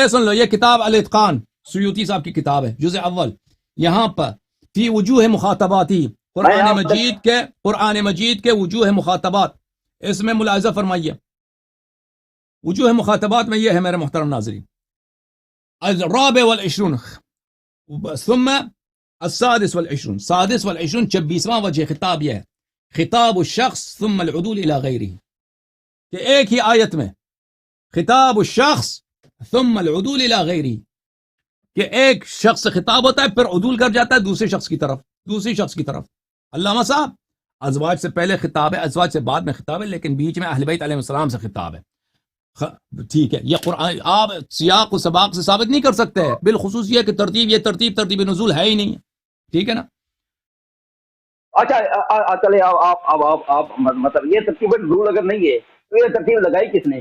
[SPEAKER 1] سن لو یہ کتاب الاتقان سیوطی صاحب کی کتاب ہے، جزء اول، یہاں پر فی وجوہ مخاطباتی، قرآن مجید کے وجوہ مخاطبات، اس میں ملاحظہ فرمائیے، وجوہ مخاطبات میں یہ ہے میرے محترم ناظرین، الرابع والعشرون ثم السادس والعشرون، سادس والعشرون 26واں وجہ خطاب یہ ہے، خطاب الشخص ثم العدول الى غیرہ، کہ ایک ہی آیت میں خطاب الشخص ثم العدول الى غیرہ، کہ ایک شخص سے خطاب ہوتا ہے پھر عدول کر جاتا ہے دوسرے شخص کی طرف۔ علامہ صاحب ازواج سے پہلے خطاب ہے، ازواج سے بعد میں خطاب ہے، لیکن بیچ میں اہل بیت علیہ السلام سے خطاب ہے، ٹھیک ہے؟ یہ قرآن آپ سیاق و سباق سے ثابت نہیں کر سکتے، بالخصوص یہ کہ یہ ترتیب نزول ہے ہی نہیں، ٹھیک ہے نا؟
[SPEAKER 2] اچھا چلے آپ مطلب یہ ترتیب نزول اگر نہیں ہے تو یہ ترتیب لگائی کس نے؟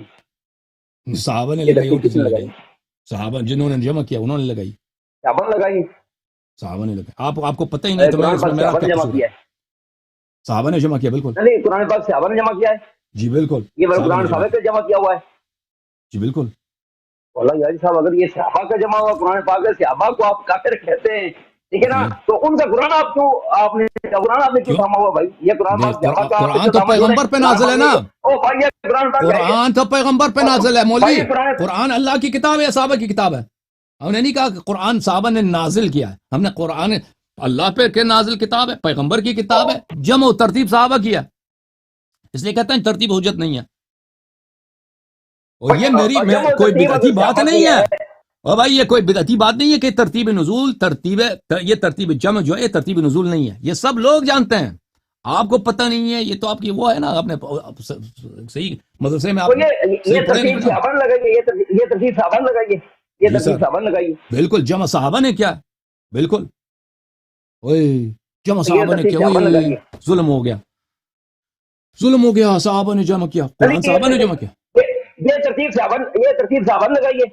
[SPEAKER 1] صحابہ نے لگائی، اور کس نے لگائی؟ صحابہ جنہوں نے جمع کیا انہوں نے لگائی،
[SPEAKER 2] صحابہ نے لگائی،
[SPEAKER 1] صحابہ نے لگائی، آپ کو پتہ ہی نہیں، تو میں اس میں میرا کیا قصور ہے؟ صحابہ نے جمع کیا، بالکل
[SPEAKER 2] نہیں، قرآن پاک صحابہ نے جمع کیا ہے،
[SPEAKER 1] جی بالکل،
[SPEAKER 2] یہ قرآن صحابہ کا جمع کیا ہوا ہے،
[SPEAKER 1] جی بالکل۔
[SPEAKER 2] اللہ یاری صاحب اگر یہ صحابہ کا جمع ہوا قرآن پاک ہے، صحابہ کو آپ کافر کہتے ہیں، ٹھیک ہے نا؟ تو ان کا قرآن آپ نے کیوں تھاما ہوا بھائی؟ یہ قرآن
[SPEAKER 1] قرآن تو پیغمبر پہ نازل ہے نا، قرآن تو پیغمبر پہ نازل ہے مولوی، قرآن اللہ کی کتاب ہے، صحابہ کی کتاب ہے، ہم نے نہیں کہا کہ قرآن صحابہ نے نازل کیا ہے، ہم نے قرآن اللہ پہ کہ نازل کتاب ہے، پیغمبر کی کتاب ہے، جمع و ترتیب صحابہ کی ہے، اس لیے کہتے ہیں ترتیب حجت نہیں ہے، اور یہ میری کوئی بدعتی بات نہیں ہے، اور بھائی یہ کوئی بدعتی بات نہیں ہے کہ ترتیب نزول یہ ترتیب جمع جو ہے یہ ترتیب نزول نہیں ہے، یہ سب لوگ جانتے ہیں، آپ کو پتہ نہیں ہے، یہ تو آپ کی وہ ہے نا، آپ نے صحیح مدرسے میں آپ بالکل جمع صحابہ نے کیا، بالکل جمع صحابہ نے کیا، ظلم ہو گیا، صحابہ نے جمع کیا، قرآن صحابہ نے جمع کیا،
[SPEAKER 2] یہ ترتیب صحابہ نے لگائی ہے۔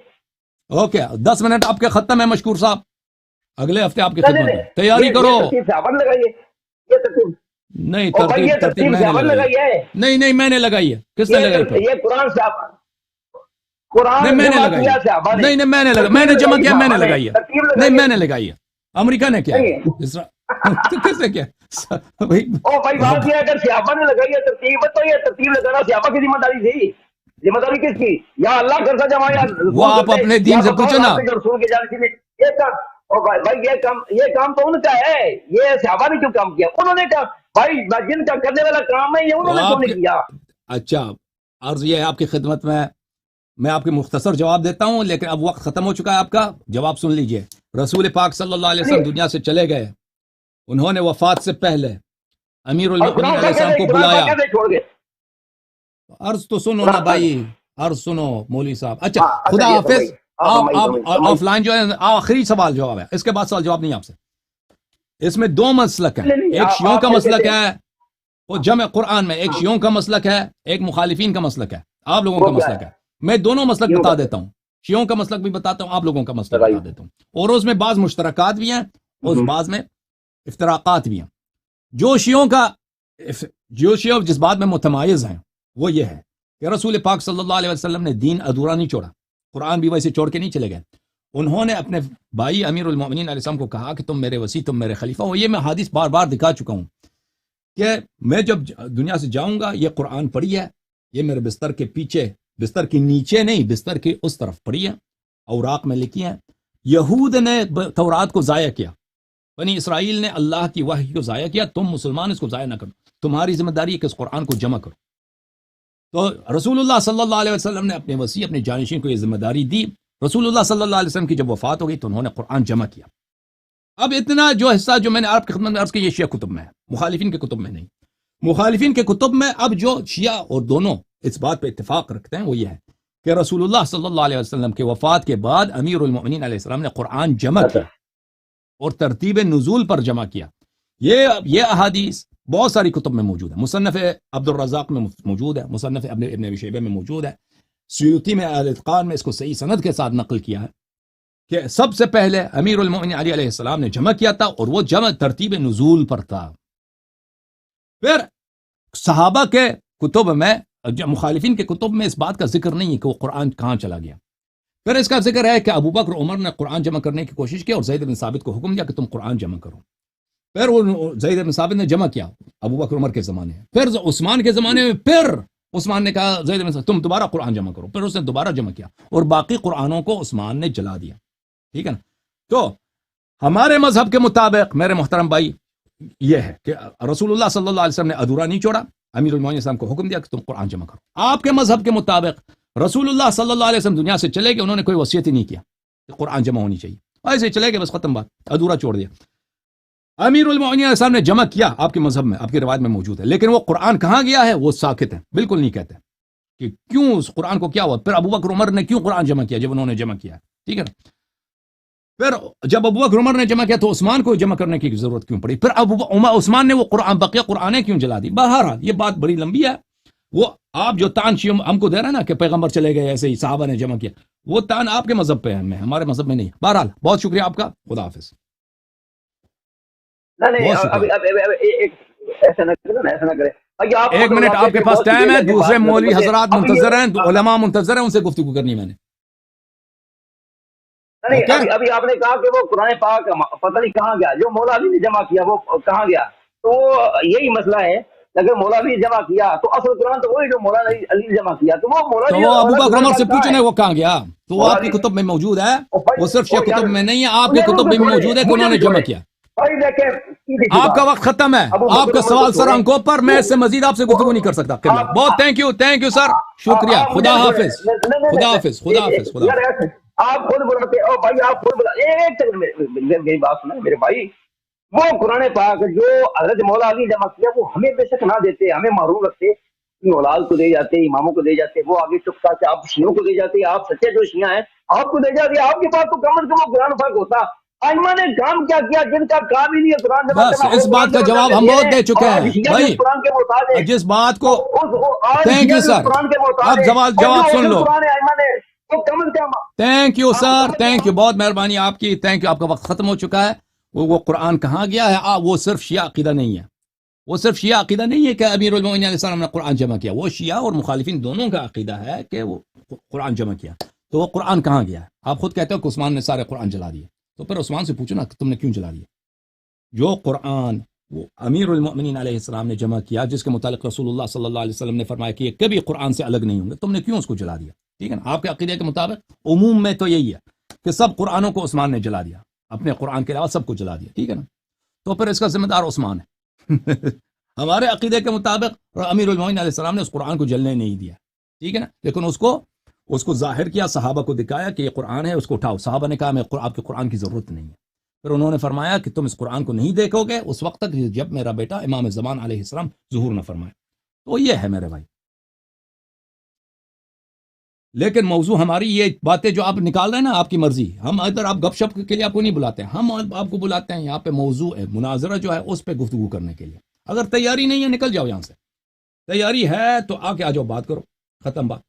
[SPEAKER 1] اوکے 10 منٹ آپ کے ختم ہے مشکور صاحب، اگلے ہفتے آپ کی خدمت ہے، تیاری کرو۔ نہیں ترتیب میں نے لگائی ہے، نہیں میں نے لگائی ہے، کس نے لگائی؟
[SPEAKER 2] یہ قرآن
[SPEAKER 1] میں نے لگائی ہے، نہیں میں نے لگائی، میں نے جمع کیا، میں نے لگائی ہے، نہیں میں نے لگائی ہے، امریکہ نے کیا کس نے کیا؟
[SPEAKER 2] بھائی بات یہ اگر صحابہ نے لگائی ہے ترتیب، تو یہ ترتیب لگانا صحابہ کی ذمہ داری تھی، ذمہ داری کس کی؟ یا اللہ کرتا جمع، یا
[SPEAKER 1] وہ آپ اپنے دین سے پوچھو نا،
[SPEAKER 2] یہ کام تو ان کا ہے، یہ صحابہ نے کیوں کام کیا؟ انہوں نے کہا بھائی جن کا کرنے والا کام ہے یہ انہوں نے کیوں نہیں کیا؟
[SPEAKER 1] اچھا عرض یہ ہے آپ کی خدمت میں آپ کے مختصر جواب دیتا ہوں، لیکن اب وقت ختم ہو چکا ہے، آپ کا جواب سن لیجئے۔ رسول پاک صلی اللہ علیہ وسلم دنیا سے چلے گئے، انہوں نے وفات سے پہلے امیر المؤمنین علیہ السلام کو بلایا، عرض تو سنو نا بھائی، عرض سنو مولوی صاحب، اچھا خدا حافظ، آپ آف لائن جو ہے آخری سوال جواب ہے، اس کے بعد سوال جواب نہیں آپ سے۔ اس میں 2 مسلک ہیں، ایک شیعوں کا مسلک ہے وہ جمع قرآن میں، ایک شیعوں کا مسلک ہے، ایک مخالفین کا مسلک ہے، آپ لوگوں کا مسلک ہے، میں دونوں مسلک بتا دیتا ہوں، شیعوں کا مسلک بھی بتاتا ہوں، آپ لوگوں کا مسلک بتا دیتا ہوں، اور اس میں بعض مشترکات بھی ہیں اور بعض میں افتراقات بھی ہیں۔ جو شیعوں جس بات میں متمایز ہیں وہ یہ ہے کہ رسول پاک صلی اللہ علیہ وسلم نے دین ادھورا نہیں چھوڑا، قرآن بھی ویسے چھوڑ کے نہیں چلے گئے، انہوں نے اپنے بھائی امیر المؤمنین علیہ السلام کو کہا کہ تم میرے وصی، تم میرے خلیفہ ہو، یہ میں حدیث بار بار دکھا چکا ہوں کہ میں جب دنیا سے جاؤں گا یہ قرآن پڑھی ہے، یہ میرے بستر کے پیچھے بستر کے نیچے نہیں، بستر کے اس طرف پڑھی ہے، اوراق میں لکھی ہیں. یہود نے تورات کو ضائع کیا، بنی اسرائیل نے اللہ کی وحی کو ضائع کیا. تم مسلمان اس کو ضائع نہ کرو، تمہاری ذمہ داری ہے کہ اس قرآن کو جمع کرو. تو رسول اللہ صلی اللہ علیہ وسلم نے اپنے وصی، اپنے جانشین کو یہ ذمہ داری دی. رسول اللہ صلی اللہ علیہ وسلم کی جب وفات ہو گئی تو انہوں نے قرآن جمع کیا. اب اتنا جو حصہ جو میں نے آپ کی خدمت میں عرض کیا، یہ شیعہ کتب میں ہے، مخالفین کے کتب میں نہیں. مخالفین کے کتب میں اب جو شیعہ اور دونوں اس بات پہ اتفاق رکھتے ہیں وہ یہ ہے کہ رسول اللہ صلی اللہ علیہ وسلم کے وفات کے بعد امیر المؤمنین علیہ السلام نے قرآن جمع کیا اور ترتیب نزول پر جمع کیا. یہ احادیث بہت ساری کتب میں موجود ہے. مصنف عبد الرزاق میں موجود ہے، مصنف ابن ابی شیبہ میں موجود ہے، سیوطی میں الاتقان میں اس کو صحیح سند کے ساتھ نقل کیا ہے کہ سب سے پہلے امیر المؤمنین علی علیہ السلام نے جمع کیا تھا، اور وہ جمع ترتیب نزول پر تھا. پھر صحابہ کے کتب میں، مخالفین کے کتب میں اس بات کا ذکر نہیں ہے کہ وہ قرآن کہاں چلا گیا. پھر اس کا ذکر ہے کہ ابو بکر عمر نے قرآن جمع کرنے کی کوشش کی اور زید بن ثابت کو حکم دیا کہ تم قرآن جمع کرو. پھر وہ زید بن ثابت نے جمع کیا ابو بکر عمر کے زمانے میں. پھر عثمان کے زمانے میں پھر عثمان نے کہا زید بن ثابت تم دوبارہ قرآن جمع کرو. پھر اس نے دوبارہ جمع کیا اور باقی قرآنوں کو عثمان نے جلا دیا. ٹھیک ہے نا. تو ہمارے مذہب کے مطابق میرے محترم بھائی یہ ہے کہ رسول اللہ صلی اللہ علیہ وسلم نے ادھورا نہیں چھوڑا، امیر المومنین السلام کو حکم دیا کہ تم قرآن جمع کرو. آپ کے مذہب کے مطابق رسول اللہ صلی اللہ علیہ وسلم دنیا سے چلے گئے، انہوں نے کوئی وصیت ہی نہیں کیا کہ قرآن جمع ہونی چاہیے، ایسے ہی چلے گئے، بس ختم بات، ادھورا چھوڑ دیا. امیر المومنین السلام نے جمع کیا، آپ کے مذہب میں، آپ کی روایت میں موجود ہے، لیکن وہ قرآن کہاں گیا ہے وہ ساکت ہے، بالکل نہیں کہتے کہ کیوں اس قرآن کو کیا ہوا. پھر ابو بکر عمر نے کیوں قرآن جمع کیا جب انہوں نے جمع کیا؟ ٹھیک ہے نا. پھر جب ابو بکر عمر نے جمع کیا تو عثمان کو جمع کرنے کی ضرورت کیوں پڑی؟ پھر عثمان نے وہ قرآن بقیہ قرآنیں کیوں جلا دی؟ بہرحال یہ بات بڑی لمبی ہے. وہ آپ جو تان ہم کو دے رہے ہیں نا کہ پیغمبر چلے گئے ایسے ہی صحابہ نے جمع کیا، وہ تان آپ کے مذہب پہ ہے، ہمارے مذہب میں نہیں. بہرحال بہت شکریہ آپ کا، خدا حافظ.
[SPEAKER 2] ایک
[SPEAKER 1] منٹ آپ کے پاس ٹائم ہے، دوسرے مولوی حضرات منتظر ہیں، علماء منتظر ہیں، ان سے گفتگو کرنی میں نے.
[SPEAKER 2] ابھی آپ نے کہا کہ وہ قرآن پاک پتہ نہیں کہاں گیا، جو مولا علی نے جمع کیا وہ کہاں گیا؟ تو یہی مسئلہ ہے، اگر مولا علی نے جمع کیا تو اصل قرآن تو وہی جو مولا علی نے جمع کیا، تو وہ مولا علی
[SPEAKER 1] ابو بکر عمر سے پوچھنا وہ کہاں گیا، تو وہ آپ کی کتب میں موجود ہے، وہ صرف شیعہ کتب میں نہیں ہے، آپ کی کتب میں موجود ہے کہ انہوں نے جمع کیا. آپ کا وقت ختم ہے، آپ کا سوال سر آنکھوں پر، میں اس سے مزید آپ سے گفتگو نہیں کر سکتا. بہت تھینک یو سر، شکریہ، خدا حافظ، خدا حافظ، خدا حافظ، خدا حافظ.
[SPEAKER 2] آپ خود بلاتے او بھائی، آپ خود بلا ایک سیکنڈ میری بات سنیں میرے بھائی. وہ قرآن پاک جو حضرت مولا علی جمع کیا وہ ہمیں بے شک نہ دیتے، ہمیں محروم رکھتے، اولاد کو دے جاتے، اماموں کو دے جاتے، وہ آگے چپتا کہ آپ شیعوں کو دے جاتے، آپ سچے جو شیعہ ہیں آپ کو دے جاتے. آپ کے پاس تو کم از کم وہ قرآن پاک ہوتا. ائمہ نے کام کیا کیا جن کا کام ہی نہیں ہے قرآن جمع کرنا؟
[SPEAKER 1] بس اس بات کا جواب ہم بہت دے چکے ہیں بھائی.
[SPEAKER 2] قرآن کے محتاج
[SPEAKER 1] جس بات کو تھینک یو سر، اب جواب سن لو. Thank you sir, thank you, بہت مہربانی آپ کی، تھینک یو. آپ کا وقت ختم ہو چکا ہے. وہ قرآن کہاں گیا ہے؟ وہ صرف شیعہ عقیدہ نہیں ہے، وہ صرف شیعہ عقیدہ نہیں ہے کہ امیر المومنین علیہ السلام نے قرآن جمع کیا. وہ شیعہ اور مخالفین دونوں کا عقیدہ ہے کہ وہ قرآن جمع کیا. تو وہ قرآن کہاں گیا ہے؟ آپ خود کہتے ہو کہ عثمان نے سارے قرآن جلا دیے، تو پھر عثمان سے پوچھو نا کہ تم نے کیوں جلا دیا. جو قرآن وہ امیر المؤمنین علیہ السلام نے جمع کیا، جس کے متعلق رسول اللہ صلی اللہ علیہ وسلم نے فرمایا کہ یہ کبھی قرآن سے الگ نہیں ہوں گے، تم نے کیوں اس کو جلا دیا؟ ٹھیک ہے نا. آپ کے عقیدے کے مطابق عموم میں تو یہی ہے کہ سب قرآنوں کو عثمان نے جلا دیا، اپنے قرآن کے علاوہ سب کو جلا دیا. ٹھیک ہے نا. تو پھر اس کا ذمہ دار عثمان ہے. ہمارے عقیدے کے مطابق امیر المومنین علیہ السلام نے اس قرآن کو جلنے نہیں دیا. ٹھیک ہے نا. لیکن اس کو ظاہر کیا، صحابہ کو دکھایا کہ یہ قرآن ہے، اس کو اٹھاؤ. صحابہ نے کہا میں آپ کے قرآن کی ضرورت نہیں ہے. پھر انہوں نے فرمایا کہ تم اس قرآن کو نہیں دیکھو گے اس وقت تک جب میرا بیٹا امام زمان علیہ السلام ظہور نہ فرمائے. تو یہ ہے میرے بھائی. لیکن موضوع ہماری یہ باتیں جو آپ نکال رہے ہیں نا، آپ کی مرضی. ہم ادھر آپ گپ شپ کے لیے آپ کو نہیں بلاتے ہیں، ہم آپ کو بلاتے ہیں یہاں پہ موضوع ہے، مناظرہ جو ہے اس پہ گفتگو کرنے کے لیے. اگر تیاری نہیں ہے نکل جاؤ یہاں سے، تیاری ہے تو آ کے آ جاؤ، بات کرو، ختم بات.